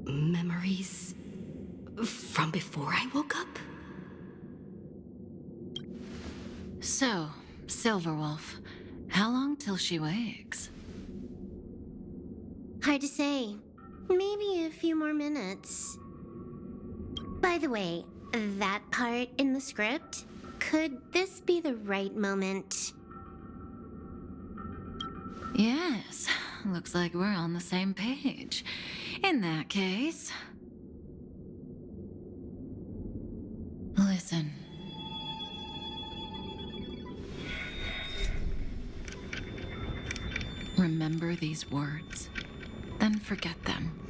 Memories from before I woke up? So, Silverwolf, how long till she wakes? Hard to say. Maybe a few more minutes. By the way, that part in the script, could this be the right moment? Yes, looks like we're on the same page. In that case... Listen. Remember these words, then forget them.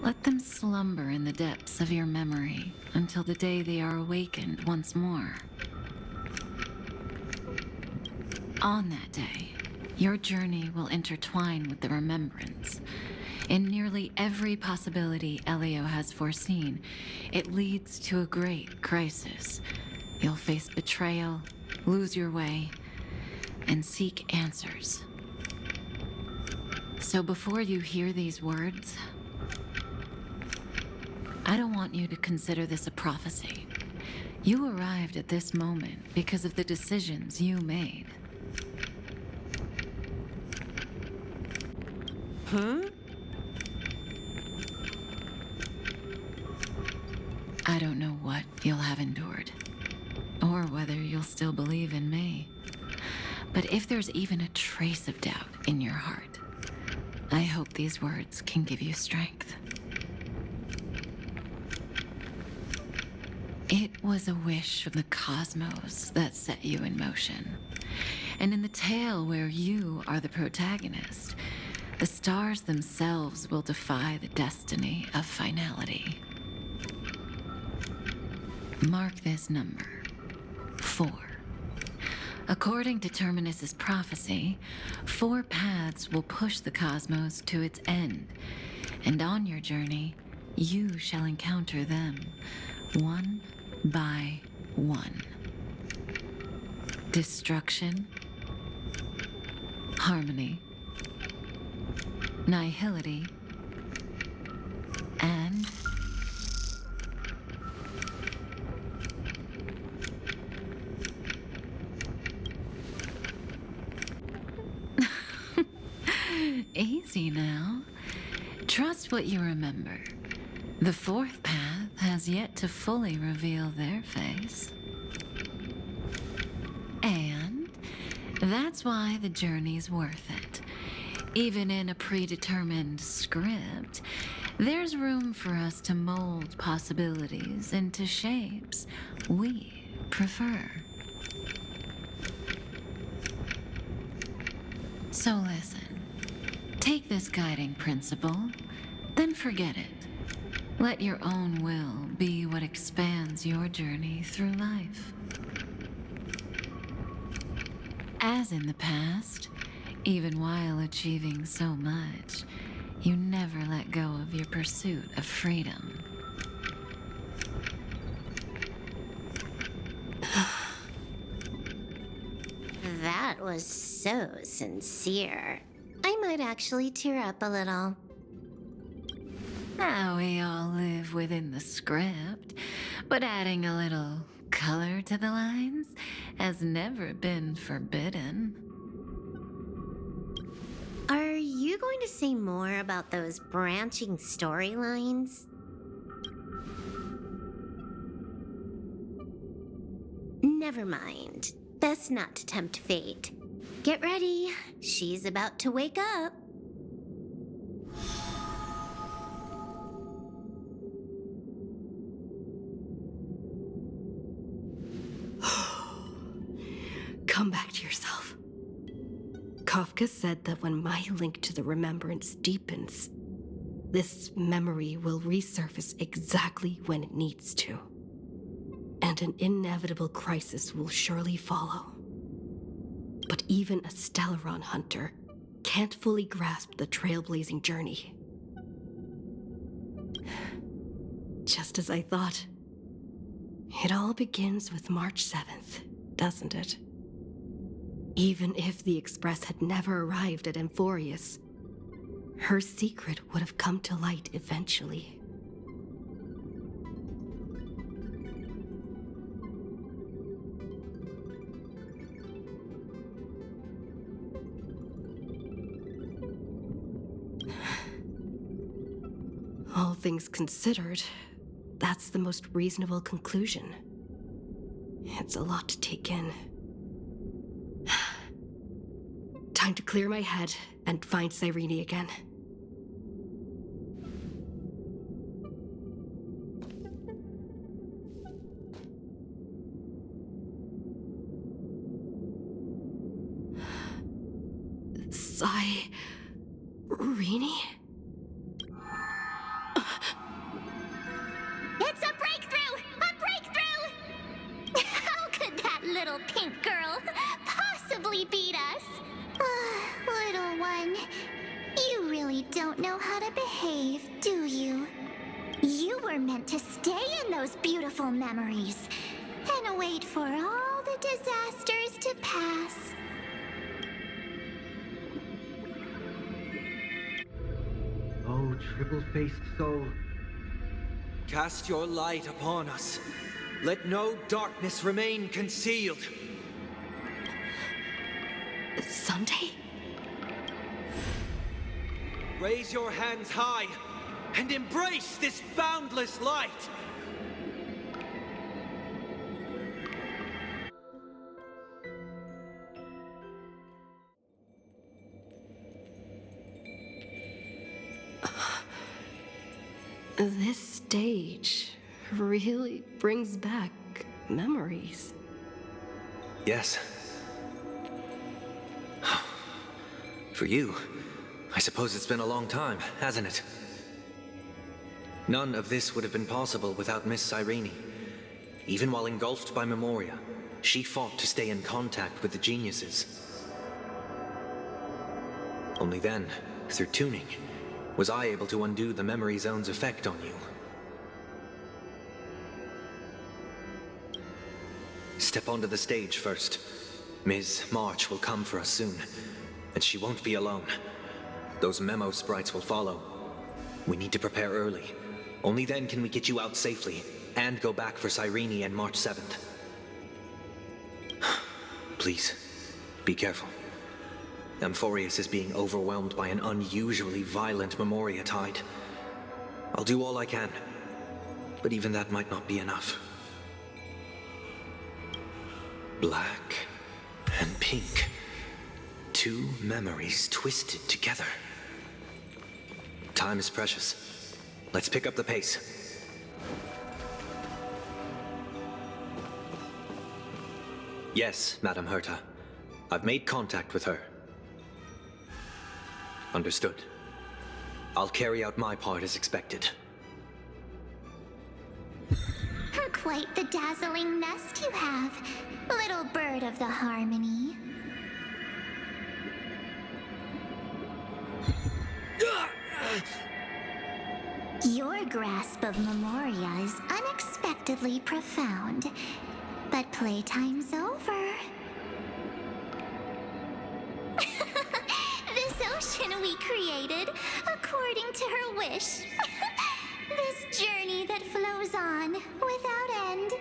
Let them slumber in the depths of your memory until the day they are awakened once more. On that day, your journey will intertwine with the remembrance. In nearly every possibility Elio has foreseen, it leads to a great crisis. You'll face betrayal, lose your way, and seek answers. So before you hear these words, I don't want you to consider this a prophecy. You arrived at this moment because of the decisions you made. Huh? I don't know what you'll have endured, or whether you'll still believe in me. But if there's even a trace of doubt in your heart, I hope these words can give you strength. It was a wish from the cosmos that set you in motion. And in the tale where you are the protagonist, the stars themselves will defy the destiny of finality. Mark this number, 4. According to Terminus's prophecy, 4 paths will push the cosmos to its end, and on your journey, you shall encounter them, one by one. Destruction, harmony, nihility, and easy now. Trust what you remember. The 4th path has yet to fully reveal their face. And that's why the journey's worth it. Even in a predetermined script, there's room for us to mold possibilities into shapes we prefer. So listen. Take this guiding principle, then forget it. Let your own will be what expands your journey through life. As in the past, even while achieving so much, you never let go of your pursuit of freedom. That was so sincere. I might actually tear up a little. Now we all live within the script, but adding a little color to the lines has never been forbidden. Are you going to say more about those branching storylines? Never mind. Best not to tempt fate. Get ready. She's about to wake up. Come back to yourself. Kafka said that when my link to the remembrance deepens, this memory will resurface exactly when it needs to. And an inevitable crisis will surely follow. But even a Stellaron hunter can't fully grasp the trailblazing journey. Just as I thought. It all begins with March 7th, doesn't it? Even if the Express had never arrived at Amphorius, her secret would have come to light eventually. All things considered, that's the most reasonable conclusion. It's a lot to take in. Time to clear my head and find Cyrene again. Cyrene? It's a breakthrough! A breakthrough! How could that little pink girl possibly beat us? Little one, you really don't know how to behave, do you? You were meant to stay in those beautiful memories and wait for all the disasters to pass. triple-faced soul. Cast your light upon us. Let no darkness remain concealed. Sunday? Raise your hands high and embrace this boundless light. This stage really brings back memories. Yes. For you, I suppose it's been a long time, hasn't it? None of this would have been possible without Miss Cyrene. Even while engulfed by Memoria, she fought to stay in contact with the geniuses. Only then, through tuning, was I able to undo the memory zone's effect on you. Step onto the stage first. Ms. March will come for us soon, and she won't be alone. Those memo sprites will follow. We need to prepare early. Only then can we get you out safely, and go back for Cyrene and March 7th. Please, be careful. Amphorius is being overwhelmed by an unusually violent Memoria tide. I'll do all I can, but even that might not be enough. Black and pink. Two memories twisted together. Time is precious. Let's pick up the pace. Yes, Madam Herta. I've made contact with her. Understood. I'll carry out my part as expected. Quite the dazzling nest you have, little bird of the harmony. Your grasp of Memoria is unexpectedly profound, but playtime's over. This ocean we created, according to her wish. This journey that flows on, without end.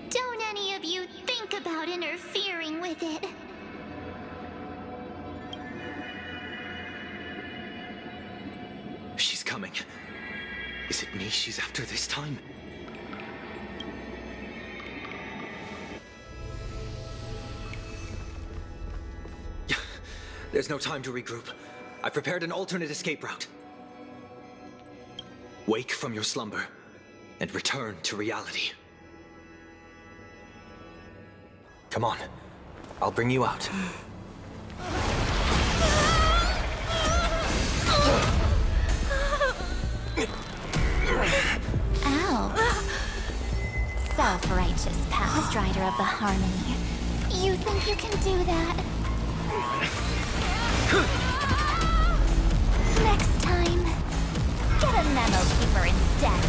Don't any of you think about interfering with it. She's coming. Is it me she's after this time? There's no time to regroup. I've prepared an alternate escape route. Wake from your slumber and return to reality. Come on. I'll bring you out. Ow. Self-righteous Pathstrider of the Harmony. You think you can do that? Next time, get a memo keeper instead.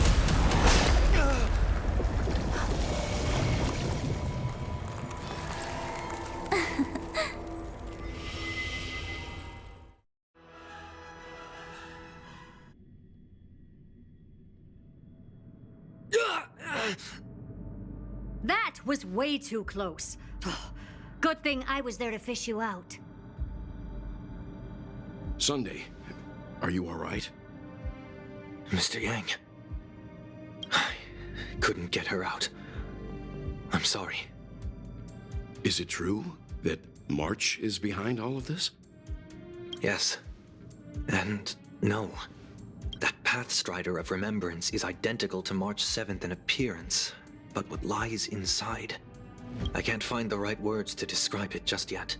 That was way too close. Good thing I was there to fish you out. Sunday, are you all right? Mr. Yang. I couldn't get her out. I'm sorry. Is it true that March is behind all of this? Yes. And no. That Pathstrider of Remembrance is identical to March 7th in appearance, but what lies inside, I can't find the right words to describe it just yet.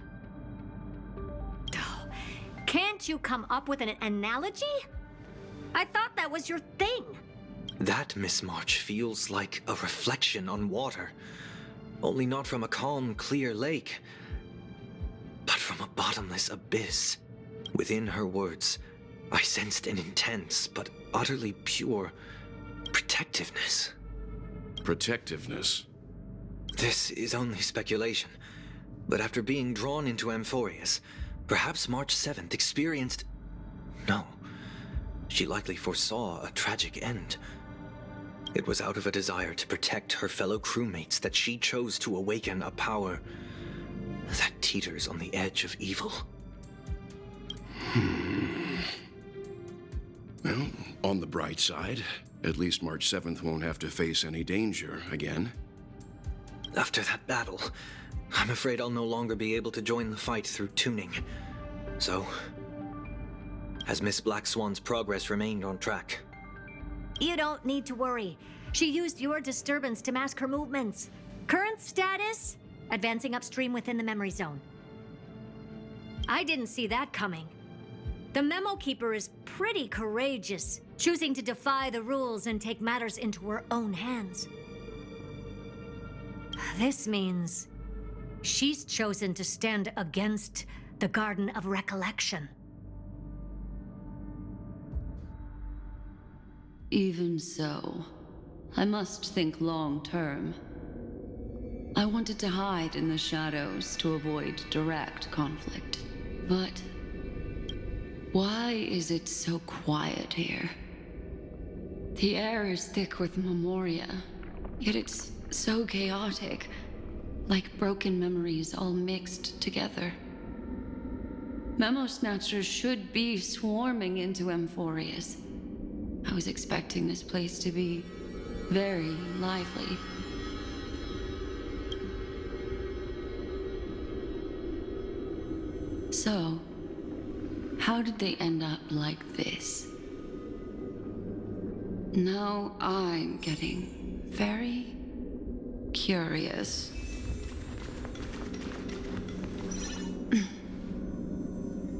Can't you come up with an analogy? I thought that was your thing. That Miss March feels like a reflection on water. Only not from a calm, clear lake, but from a bottomless abyss. Within her words, I sensed an intense but utterly pure protectiveness. Protectiveness? This is only speculation, but after being drawn into Amphorius, perhaps March 7th experienced No. She likely foresaw a tragic end. It was out of a desire to protect her fellow crewmates that she chose to awaken a power that teeters on the edge of evil. Well, on the bright side, at least March 7th won't have to face any danger again. After that battle, I'm afraid I'll no longer be able to join the fight through tuning. So, has Miss Black Swan's progress remained on track? You don't need to worry. She used your disturbance to mask her movements. Current status? Advancing upstream within the memory zone. I didn't see that coming. The Memo Keeper is pretty courageous, choosing to defy the rules and take matters into her own hands. This means she's chosen to stand against the Garden of Recollection. Even so, I must think long term. I wanted to hide in the shadows to avoid direct conflict. But why is it so quiet here? The air is thick with memoria, yet it's so chaotic, like broken memories all mixed together. Memo Snatchers should be swarming into Amphorius. I was expecting this place to be very lively. So, how did they end up like this? Now I'm getting very curious.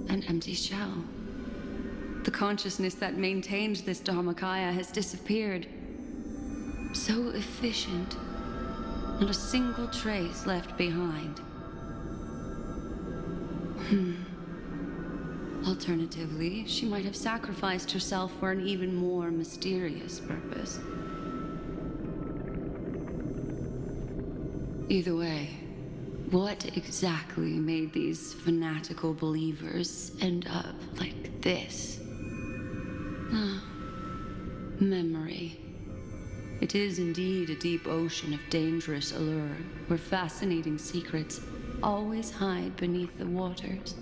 An empty shell. The consciousness that maintained this Dharmakaya has disappeared. So efficient. Not a single trace left behind. Alternatively, she might have sacrificed herself for an even more mysterious purpose. Either way, what exactly made these fanatical believers end up like this? Memory. It is indeed a deep ocean of dangerous allure, where fascinating secrets always hide beneath the waters.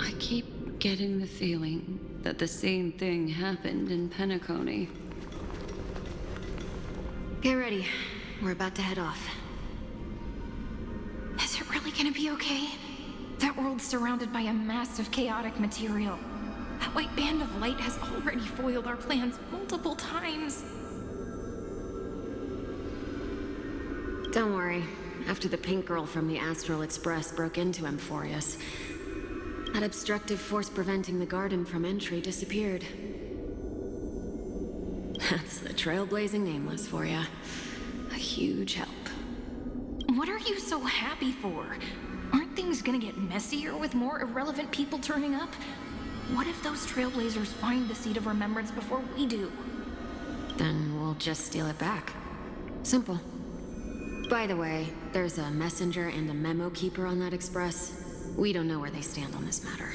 I keep getting the feeling that the same thing happened in Penacony. Get ready. We're about to head off. Is it really gonna be okay? That world's surrounded by a mass of chaotic material. That white band of light has already foiled our plans multiple times. Don't worry. After the pink girl from the Astral Express broke into Amphorius, that obstructive force preventing the garden from entry disappeared. That's the trailblazing nameless for ya. A huge help. What are you so happy for? Aren't things gonna get messier with more irrelevant people turning up? What if those trailblazers find the seat of remembrance before we do? Then we'll just steal it back. Simple. By the way, there's a messenger and a memo keeper on that express. We don't know where they stand on this matter,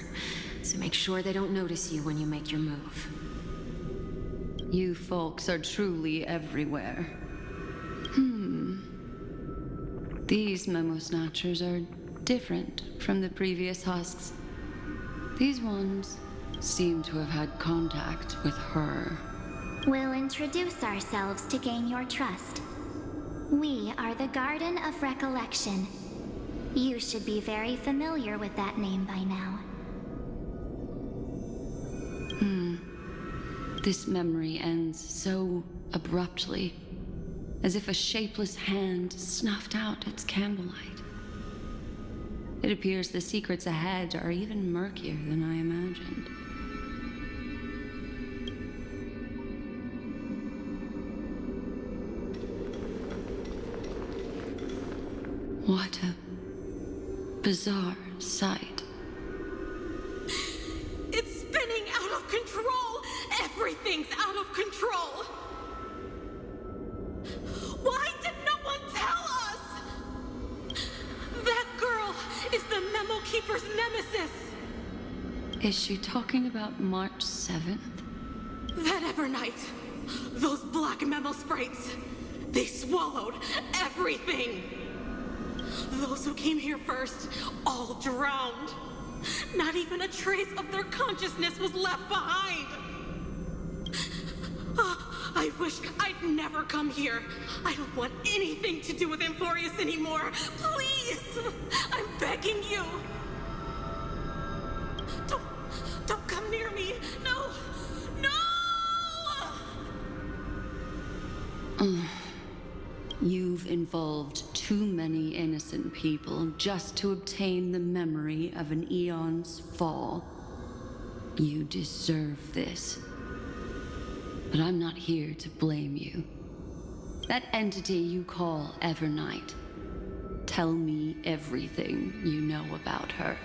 so make sure they don't notice you when you make your move. You folks are truly everywhere. These Memo Snatchers are different from the previous husks. These ones seem to have had contact with her. We'll introduce ourselves to gain your trust. We are the Garden of Recollection. You should be very familiar with that name by now. This memory ends so abruptly, as if a shapeless hand snuffed out its candlelight. It appears the secrets ahead are even murkier than I imagined. What a bizarre sight. It's spinning out of control! Everything's out of control! Why did no one tell us? That girl is the Memo Keeper's nemesis! Is she talking about March 7th? That Evernight! Those black memo sprites! They swallowed everything! Those who came here first all drowned. Not even a trace of their consciousness was left behind. I wish I'd never come here. I don't want anything to do with Amphorius anymore. Please! I'm begging you! Don't come near me! No! No! You've involved too many innocent people just to obtain the memory of an eon's fall. You deserve this. But I'm not here to blame you. That entity you call Evernight. Tell me everything you know about her.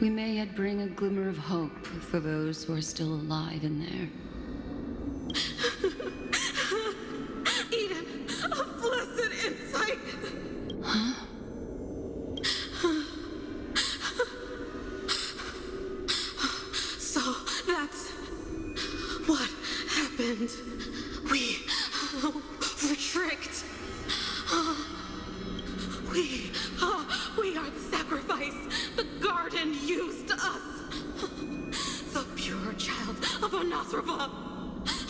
We may yet bring a glimmer of hope for those who are still alive in there. Eden, a blessed insight! Huh? So that's what happened. We were tricked. We are the sacrifice. The garden used us. The pure child of Anasrava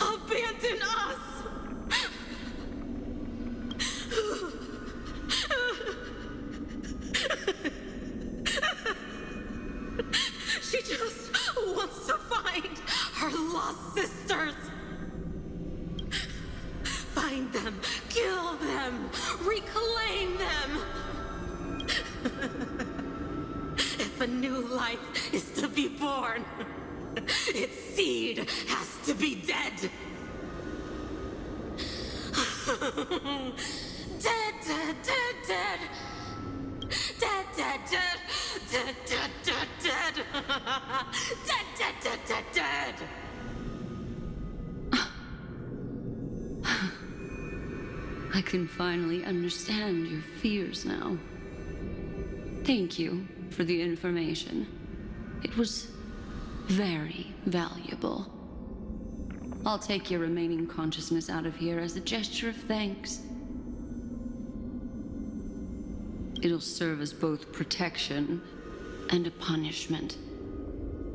abandoned us. She just wants to find her lost sisters. Find them, kill them, reclaim them. If a new life is to be born, its seed has to be dead. Dead, dead, dead, dead. Dead, dead, dead. Dead, dead, dead, dead. Dead, dead, dead, dead, dead. I can finally understand your fears now. Thank you for the information. It was very valuable. I'll take your remaining consciousness out of here as a gesture of thanks. It'll serve as both protection and a punishment.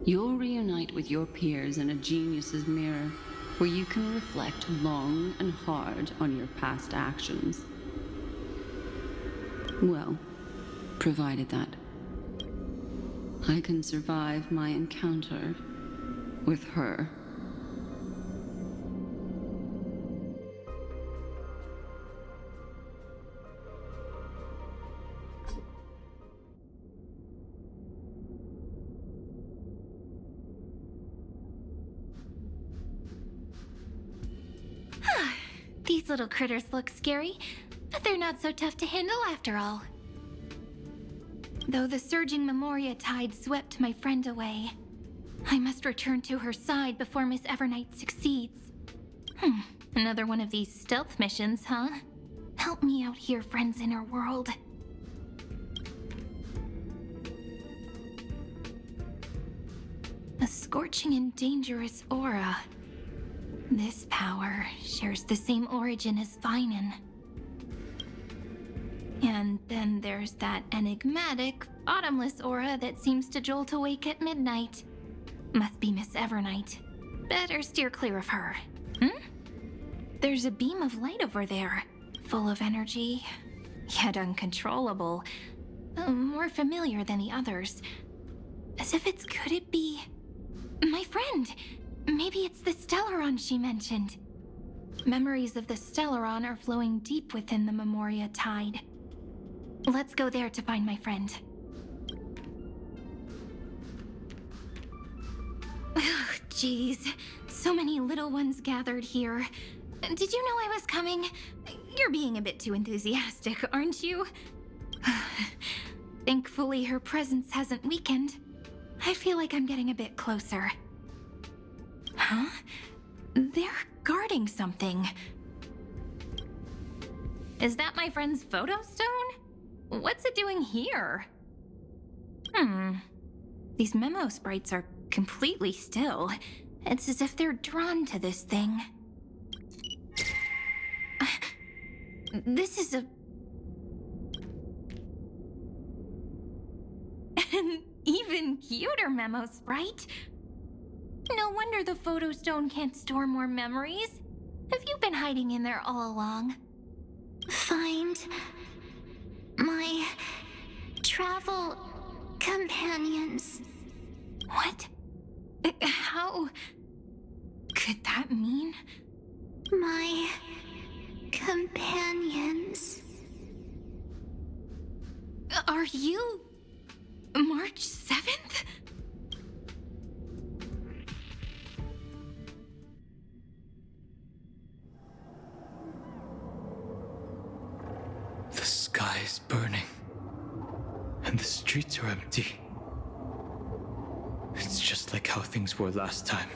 You'll reunite with your peers in a genius's mirror, where you can reflect long and hard on your past actions. Well, provided that I can survive my encounter with her. These little critters look scary, but they're not so tough to handle after all. Though the surging Memoria tide swept my friend away, I must return to her side before Miss Evernight succeeds. Another one of these stealth missions, huh? Help me out here, friends in her world. A scorching and dangerous aura. This power shares the same origin as Vinen. And then there's that enigmatic, bottomless aura that seems to jolt awake at midnight. Must be Miss Evernight. Better steer clear of her. There's a beam of light over there, full of energy, yet uncontrollable. More familiar than the others. As if could it be... my friend! Maybe it's the Stellaron she mentioned. Memories of the Stellaron are flowing deep within the Memoria tide. Let's go there to find my friend. Jeez, so many little ones gathered here. Did you know I was coming? You're being a bit too enthusiastic, aren't you? Thankfully, her presence hasn't weakened. I feel like I'm getting a bit closer. Huh? They're guarding something. Is that my friend's photo stone? What's it doing here? These memo sprites are completely still. It's as if they're drawn to this thing. This is an even cuter memo sprite. No wonder the photo stone can't store more memories. Have you been hiding in there all along? Find my travel companions. What? How could that mean? My companions. Are you March 7th? The sky is burning, and the streets are empty. It's just like how things were last time.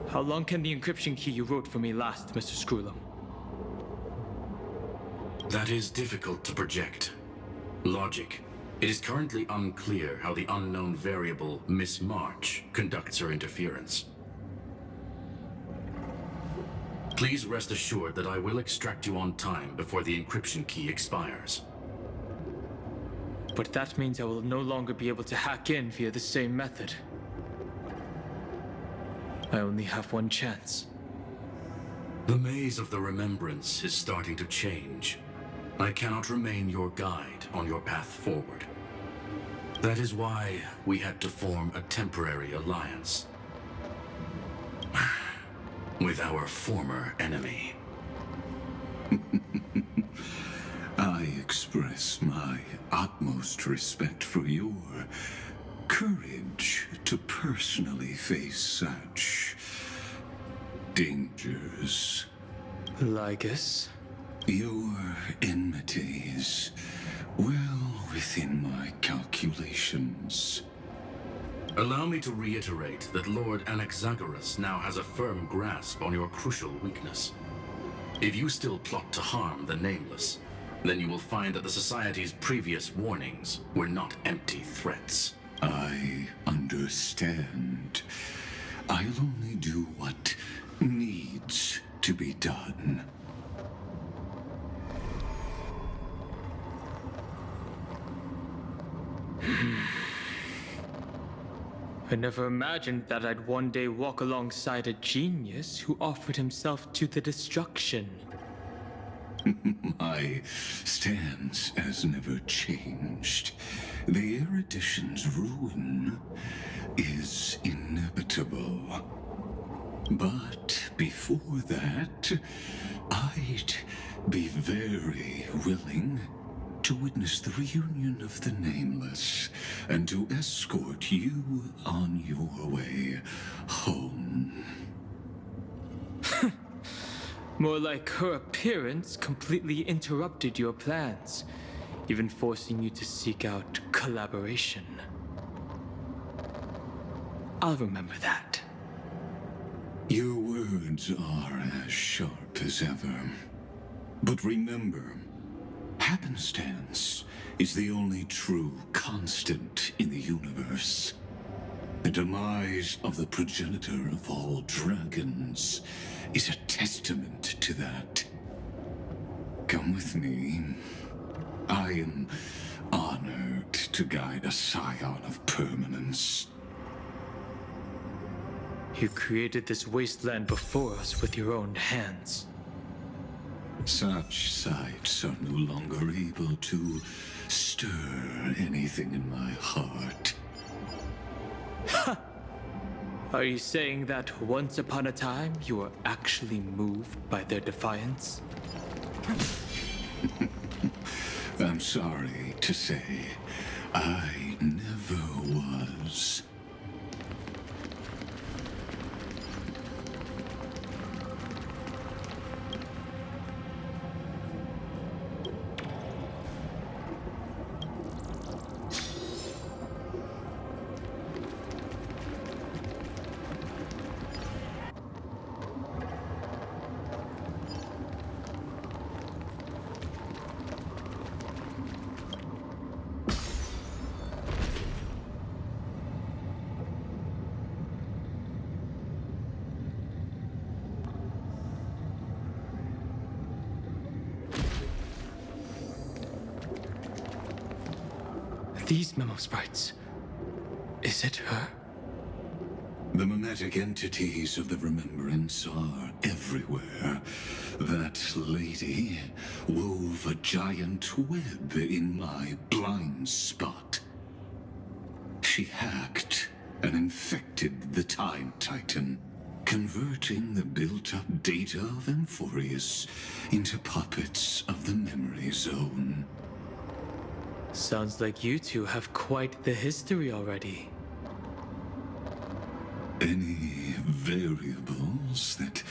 How long can the encryption key you wrote for me last, Mr. Screwlum? That is difficult to project. Logic. It is currently unclear how the unknown variable Miss March conducts her interference. Please rest assured that I will extract you on time before the encryption key expires. But that means I will no longer be able to hack in via the same method. I only have one chance. The maze of the Remembrance is starting to change. I cannot remain your guide on your path forward. That is why we had to form a temporary alliance with our former enemy. I express my utmost respect for your courage to personally face such dangers. Lygus? Your enmity is well within my calculations. Allow me to reiterate that Lord Anaxagoras now has a firm grasp on your crucial weakness. If you still plot to harm the Nameless, then you will find that the Society's previous warnings were not empty threats. I understand. I'll only do what needs to be done. I never imagined that I'd one day walk alongside a genius who offered himself to the destruction. My stance has never changed. The erudition's ruin is inevitable. But before that, I'd be very willing to witness the reunion of the Nameless and to escort you on your way home. More like her appearance completely interrupted your plans, even forcing you to seek out collaboration. I'll remember that. Your words are as sharp as ever. But remember, happenstance is the only true constant in the universe. The demise of the progenitor of all dragons is a testament to that. Come with me. I am honored to guide a scion of permanence. You created this wasteland before us with your own hands. Such sights are no longer able to stir anything in my heart. Ha! Are you saying that once upon a time you were actually moved by their defiance? I'm sorry to say, I never was. These memo sprites. Is it her? The mimetic entities of the Remembrance are everywhere. That lady wove a giant web in my blind spot. She hacked and infected the Time Titan, converting the built-up data of Amphorius into puppets of the Memory Zone. Sounds like you two have quite the history already. Any variables that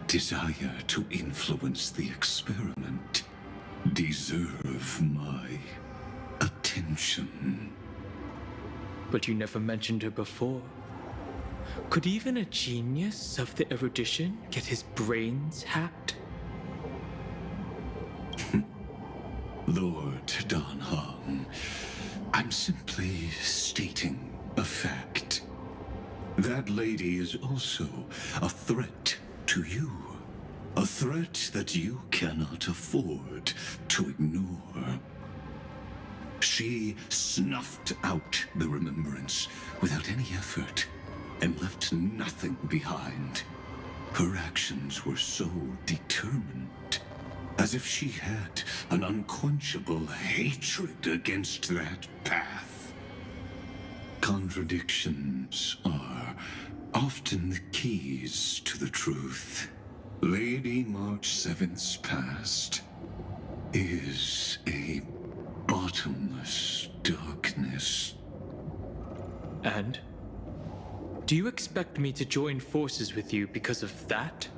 desire to influence the experiment deserve my attention. But you never mentioned her before. Could even a genius of the erudition get his brains hacked? Lord Dan Hong, I'm simply stating a fact. That lady is also a threat to you. A threat that you cannot afford to ignore. She snuffed out the Remembrance without any effort and left nothing behind. Her actions were so determined, as if she had an unquenchable hatred against that path. Contradictions are often the keys to the truth. Lady March 7th's past is a bottomless darkness. And? Do you expect me to join forces with you because of that?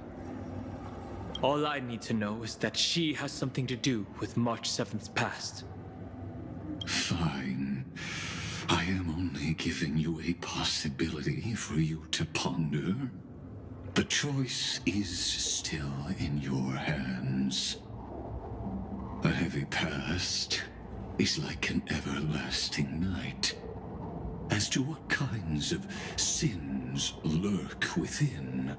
All I need to know is that she has something to do with March 7th's past. Fine. I am only giving you a possibility for you to ponder. The choice is still in your hands. A heavy past is like an everlasting night. As to what kinds of sins lurk within,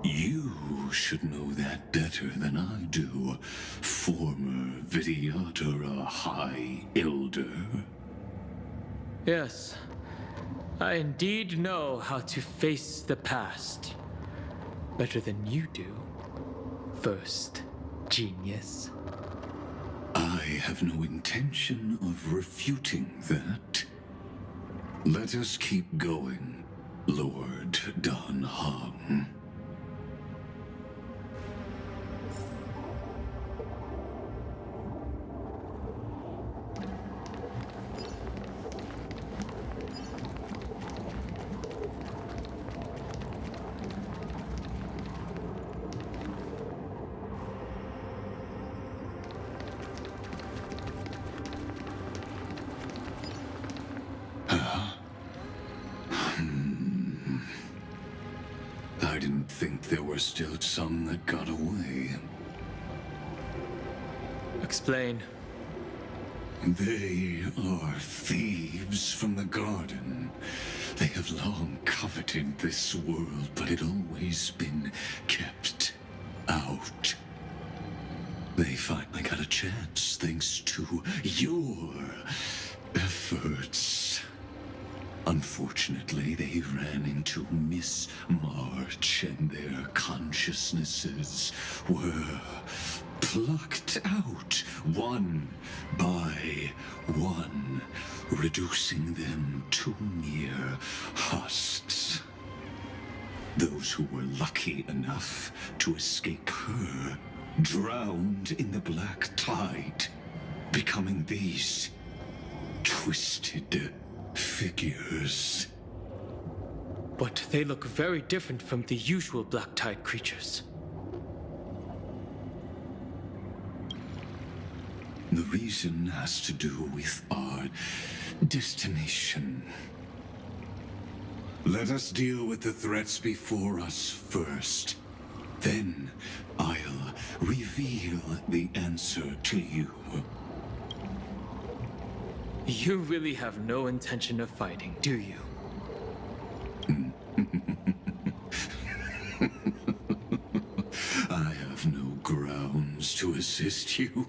you should know that better than I do, former Vidyadhara High Elder. Yes, I indeed know how to face the past. Better than you do, first genius. I have no intention of refuting that. Let us keep going, Lord Dan Hong. I didn't think there were still some that got away. Explain. They are thieves from the garden. They have long coveted this world, but it always been kept out. They finally got a chance thanks to your efforts. Unfortunately, they ran into Miss March, and their consciousnesses were plucked out one by one, reducing them to mere husks. Those who were lucky enough to escape her drowned in the black tide, becoming these twisted figures. But they look very different from the usual Black Tide creatures. The reason has to do with our destination. Let us deal with the threats before us first. Then I'll reveal the answer to you. You really have no intention of fighting, do you? I have no grounds to assist you.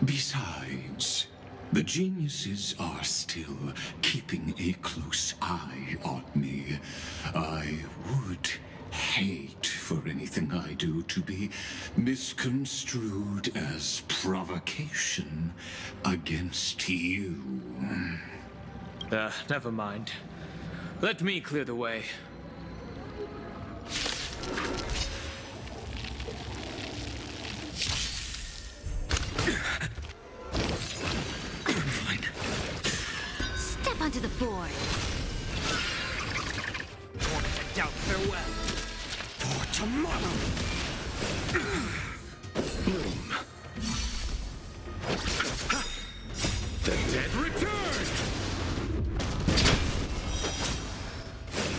Besides, The geniuses are still keeping a close eye on me. I would hate for anything I do to be misconstrued as provocation against you. Never mind. Let me clear the way. Step onto the board. Doubt farewell. For tomorrow. The dead return!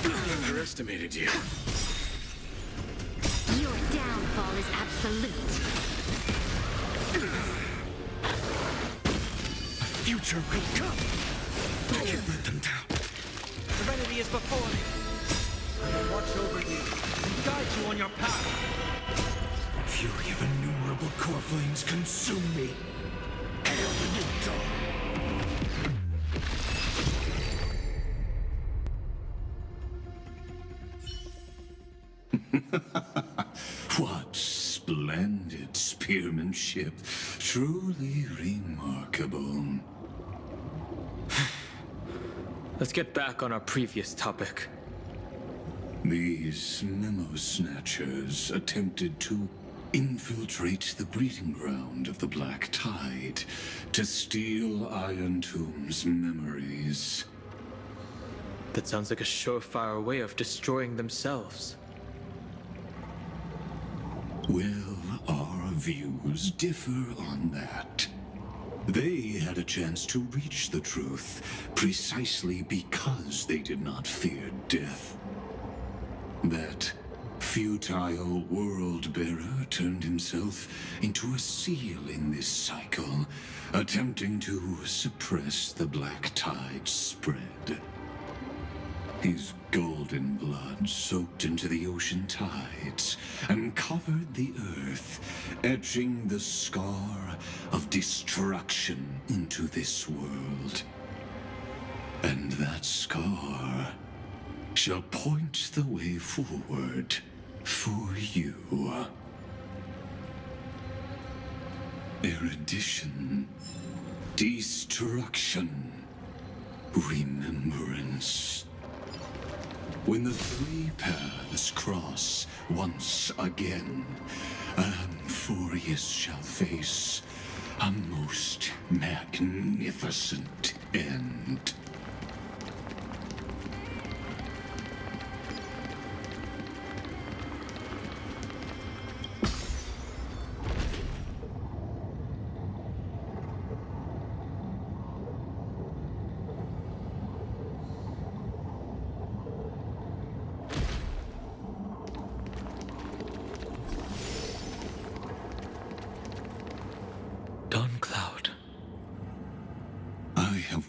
I underestimated you. Your downfall is absolute. Future will come. I can't let them down. Serenity is before me. I will watch over you and guide you on your path. Fury of innumerable core flames consume me. Hail the new dawn. What splendid spearmanship. Truly remarkable. Let's get back on our previous topic. These memo snatchers attempted to infiltrate the breeding ground of the Black Tide to steal Iron Tomb's memories. That sounds like a surefire way of destroying themselves. Well, our views differ on that. They had a chance to reach the truth precisely because they did not fear death. That futile world-bearer turned himself into a seal in this cycle, attempting to suppress the Black Tide spread. His golden blood soaked into the ocean tides and covered the earth, etching the scar of destruction into this world. And that scar shall point the way forward for you. Erudition, destruction, remembrance. When the three paths cross once again, Amphorius shall face a most magnificent end.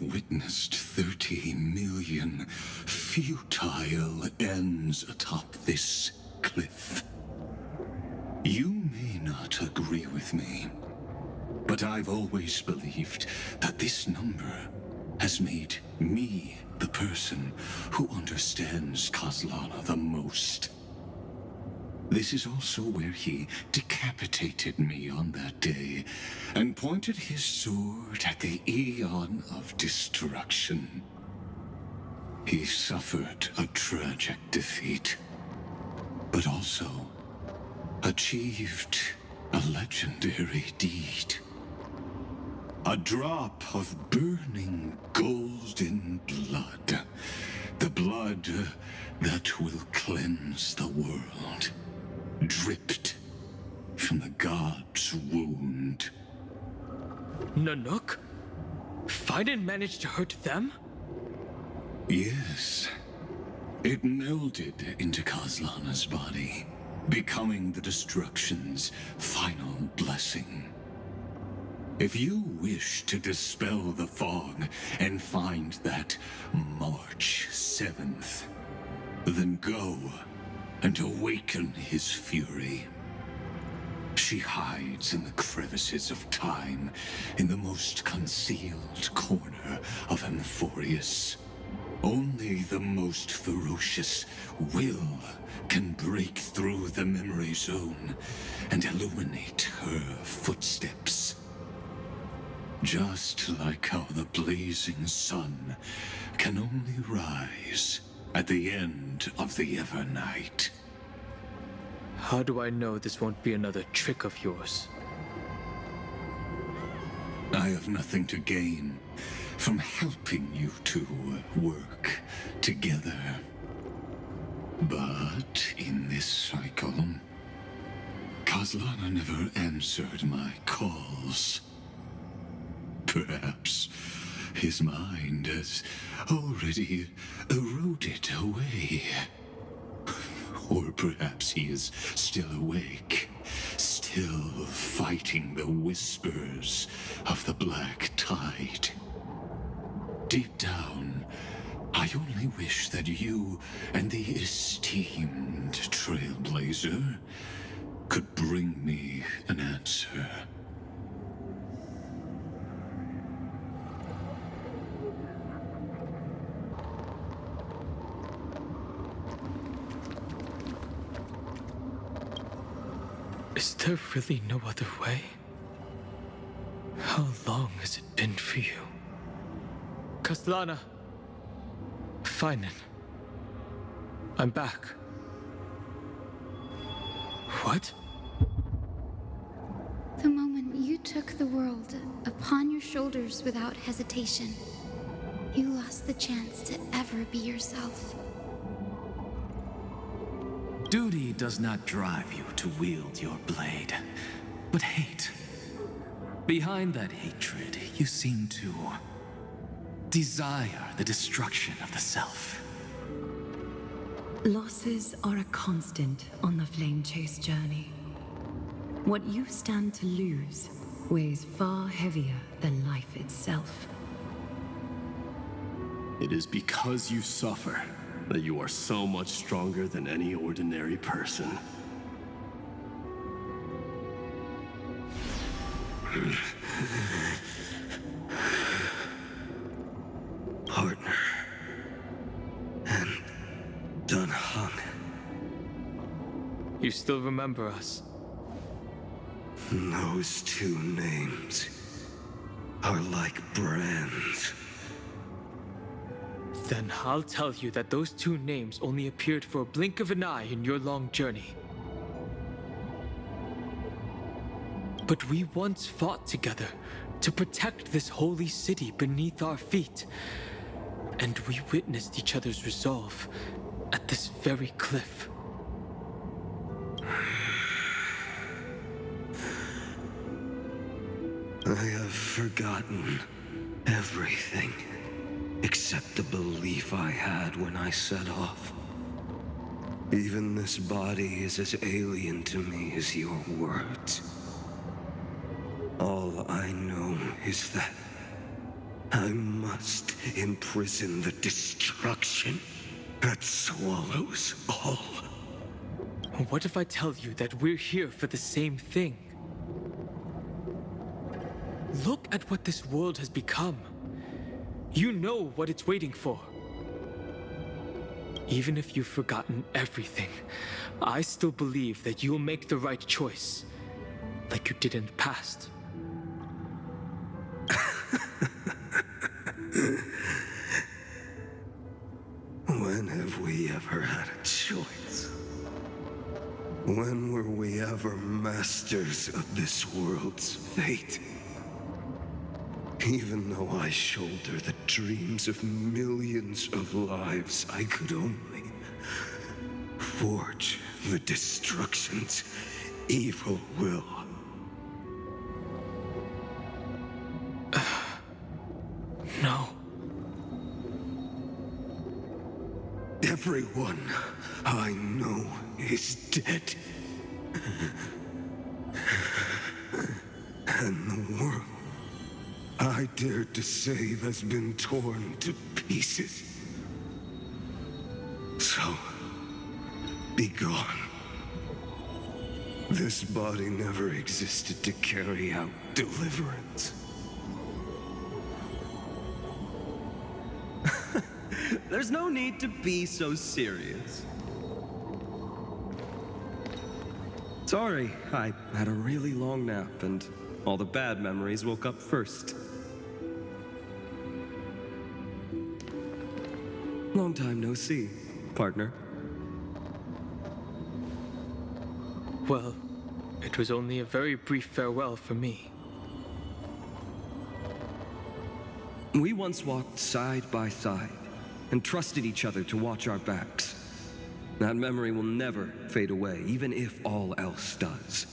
Witnessed 30 million futile ends atop this cliff. You may not agree with me, but I've always believed that this number has made me the person who understands Kozlana the most. This is also where he decapitated me on that day and pointed his sword at the Aeon of Destruction. He suffered a tragic defeat, but also achieved a legendary deed. A drop of burning golden blood. The blood that will cleanse the world. Dripped from the god's wound. Nanook? Fiden managed to hurt them? Yes. It melded into Kozlana's body, becoming the Destruction's final blessing. If you wish to dispel the fog and find that March 7th, then go and awaken his fury. She hides in the crevices of time, in the most concealed corner of Amphorius. Only the most ferocious will can break through the memory zone and illuminate her footsteps. Just like how the blazing sun can only rise at the end of the Evernight. How do I know this won't be another trick of yours? I have nothing to gain from helping you two work together. But in this cycle, Kaslana never answered my calls. Perhaps his mind has already eroded away. Or perhaps he is still awake, still fighting the whispers of the Black Tide. Deep down, I only wish that you and the esteemed Trailblazer could bring me an answer. Is there really no other way? How long has it been for you? Kaslana! Fine then. I'm back. What? The moment you took the world upon your shoulders without hesitation, you lost the chance to ever be yourself. Duty does not drive you to wield your blade, but hate. Behind that hatred, you seem to desire the destruction of the self. Losses are a constant on the Flame Chase journey. What you stand to lose weighs far heavier than life itself. It is because you suffer that you are so much stronger than any ordinary person. Partner. And Dunhung. You still remember us? Those two names are like brands. Then I'll tell you that those two names only appeared for a blink of an eye in your long journey. But we once fought together to protect this holy city beneath our feet. And we witnessed each other's resolve at this very cliff. I have forgotten everything except the belief I had when I set off. Even this body is as alien to me as your words. All I know is that I must imprison the destruction that swallows all. What if I tell you that we're here for the same thing? Look at what this world has become. You know what it's waiting for. Even if you've forgotten everything, I still believe that you'll make the right choice, like you did in the past. When have we ever had a choice? When were we ever masters of this world's fate? Even though I shoulder the dreams of millions of lives, I could only forge the destruction's evil will. No. Everyone I know is dead. And the world I dared to save has been torn to pieces. So, be gone. This body never existed to carry out deliverance. There's no need to be so serious. Sorry, I had a really long nap and all the bad memories woke up first. Long time no see, partner. Well, it was only a very brief farewell for me. We once walked side by side and trusted each other to watch our backs. That memory will never fade away, even if all else does.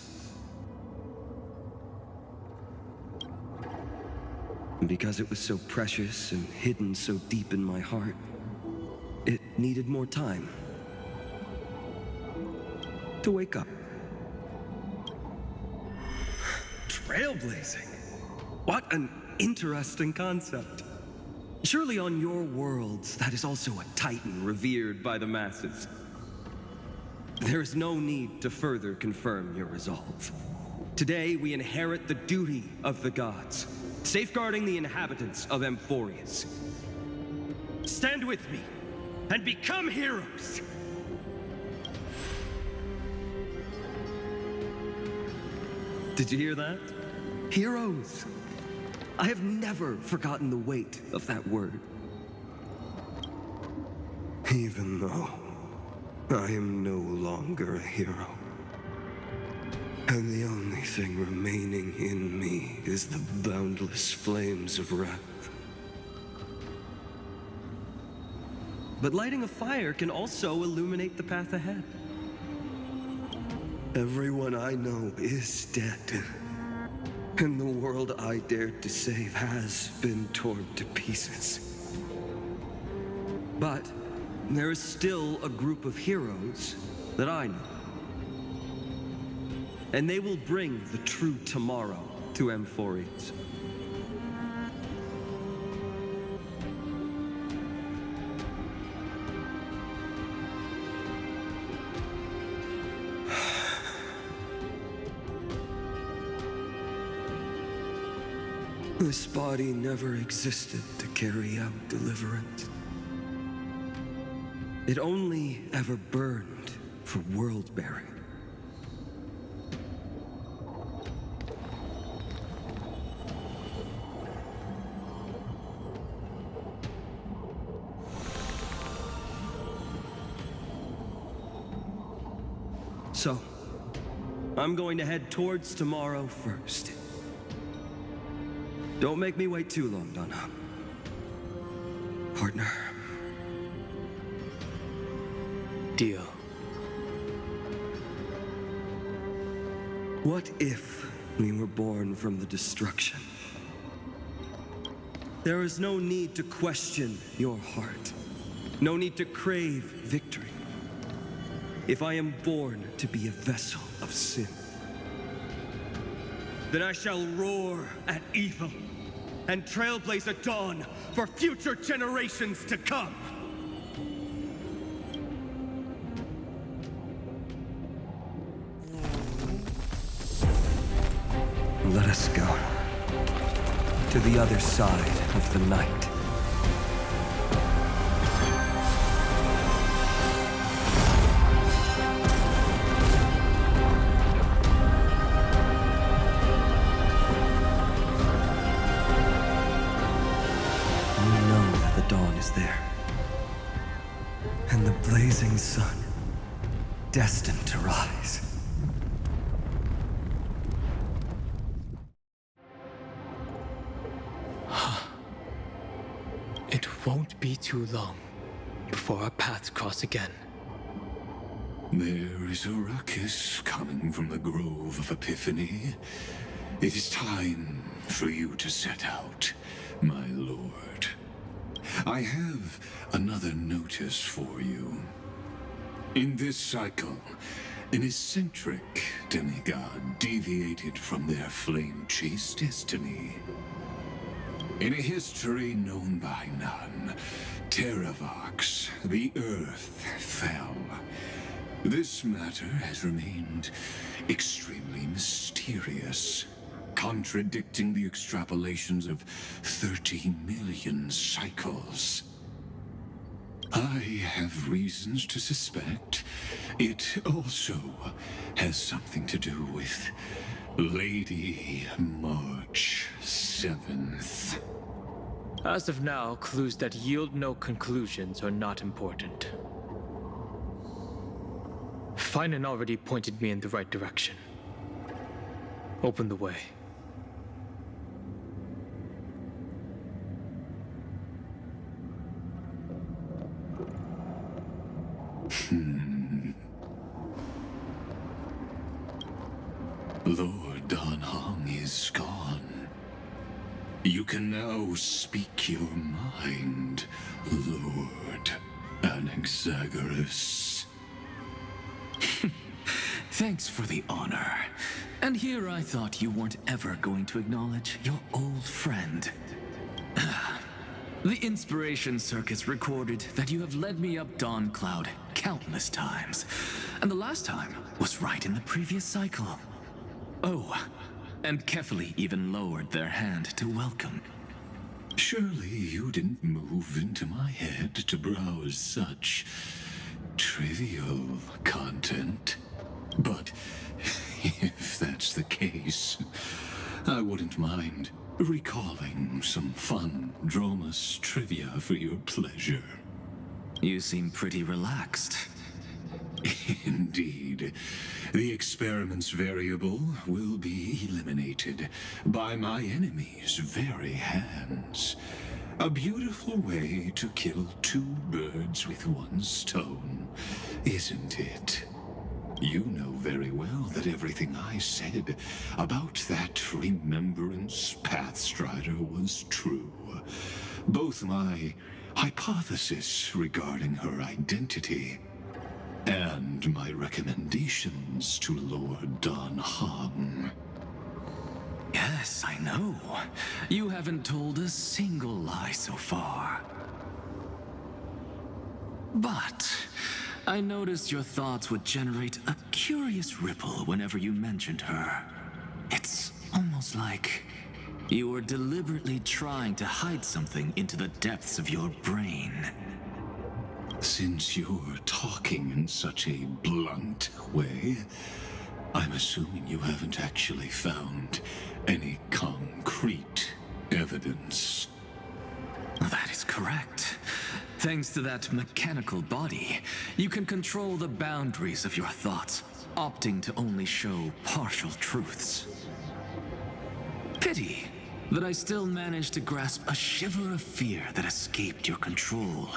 And because it was so precious and hidden so deep in my heart, it needed more time to wake up. Trailblazing? What an interesting concept. Surely on your worlds, that is also a titan revered by the masses. There is no need to further confirm your resolve. Today, we inherit the duty of the gods, safeguarding the inhabitants of Amphorius. Stand with me, and become heroes! Did you hear that? Heroes! I have never forgotten the weight of that word. Even though I am no longer a hero, and the only thing remaining in me is the boundless flames of wrath. But lighting a fire can also illuminate the path ahead. Everyone I know is dead, and the world I dared to save has been torn to pieces. But there is still a group of heroes that I know. And they will bring the true tomorrow to Amphorius. This body never existed to carry out deliverance. It only ever burned for world-bearing. So, I'm going to head towards tomorrow first. Don't make me wait too long, Donna. Partner. Deal. What if we were born from the destruction? There is no need to question your heart. No need to crave victory. If I am born to be a vessel of sin, then I shall roar at evil and trailblaze a dawn for future generations to come. Let us go to the other side of the night. Dawn is there, and the blazing sun, destined to rise. It won't be too long before our paths cross again. There is a ruckus coming from the Grove of Epiphany. It is time for you to set out, my lord. I have another notice for you. In this cycle, an eccentric demigod deviated from their flame-chased destiny. In a history known by none, Terravox, the Earth, fell. This matter has remained extremely mysterious, contradicting the extrapolations of 30 million cycles. I have reasons to suspect it also has something to do with Lady March 7th. As of now, clues that yield no conclusions are not important. Finan already pointed me in the right direction. Open the way. Lord Dan Heng is gone. You can now speak your mind, Lord Anaxagoras. Thanks for the honor. And here I thought you weren't ever going to acknowledge your old friend. The Inspiration Circus recorded that you have led me up Dawn Cloud countless times, and the last time was right in the previous cycle. Oh, and Kefali even lowered their hand to welcome. Surely you didn't move into my head to browse such trivial content. But if that's the case, I wouldn't mind recalling some fun Dromus trivia for your pleasure. You seem pretty relaxed. Indeed. The experiment's variable will be eliminated by my enemy's very hands. A beautiful way to kill two birds with one stone, isn't it? You know very well that everything I said about that Remembrance Pathstrider was true. Both my hypothesis regarding her identity and my recommendations to Lord Dan Heng. Yes, I know. You haven't told a single lie so far. But I noticed your thoughts would generate a curious ripple whenever you mentioned her. It's almost like you were deliberately trying to hide something into the depths of your brain. Since you're talking in such a blunt way, I'm assuming you haven't actually found any concrete evidence. That is correct. Thanks to that mechanical body, you can control the boundaries of your thoughts, opting to only show partial truths. Pity that I still managed to grasp a shiver of fear that escaped your control,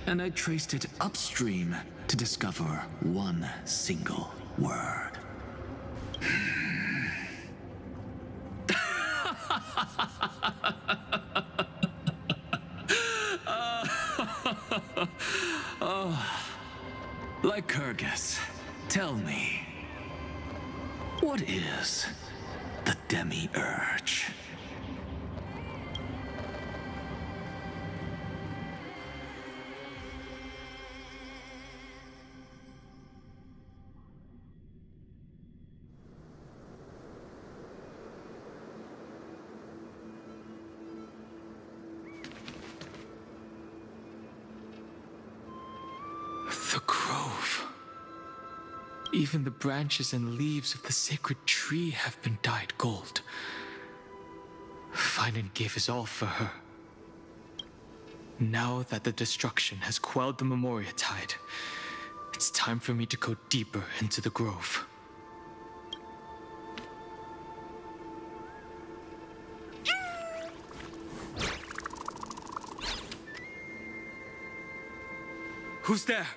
and I traced it upstream to discover one single word. Lycurgus, tell me, what is the Demi-Urge? The grove. Even the branches and leaves of the sacred tree have been dyed gold. Finan gave his all for her. Now that the destruction has quelled the Memoria tide, it's time for me to go deeper into the grove. Who's there?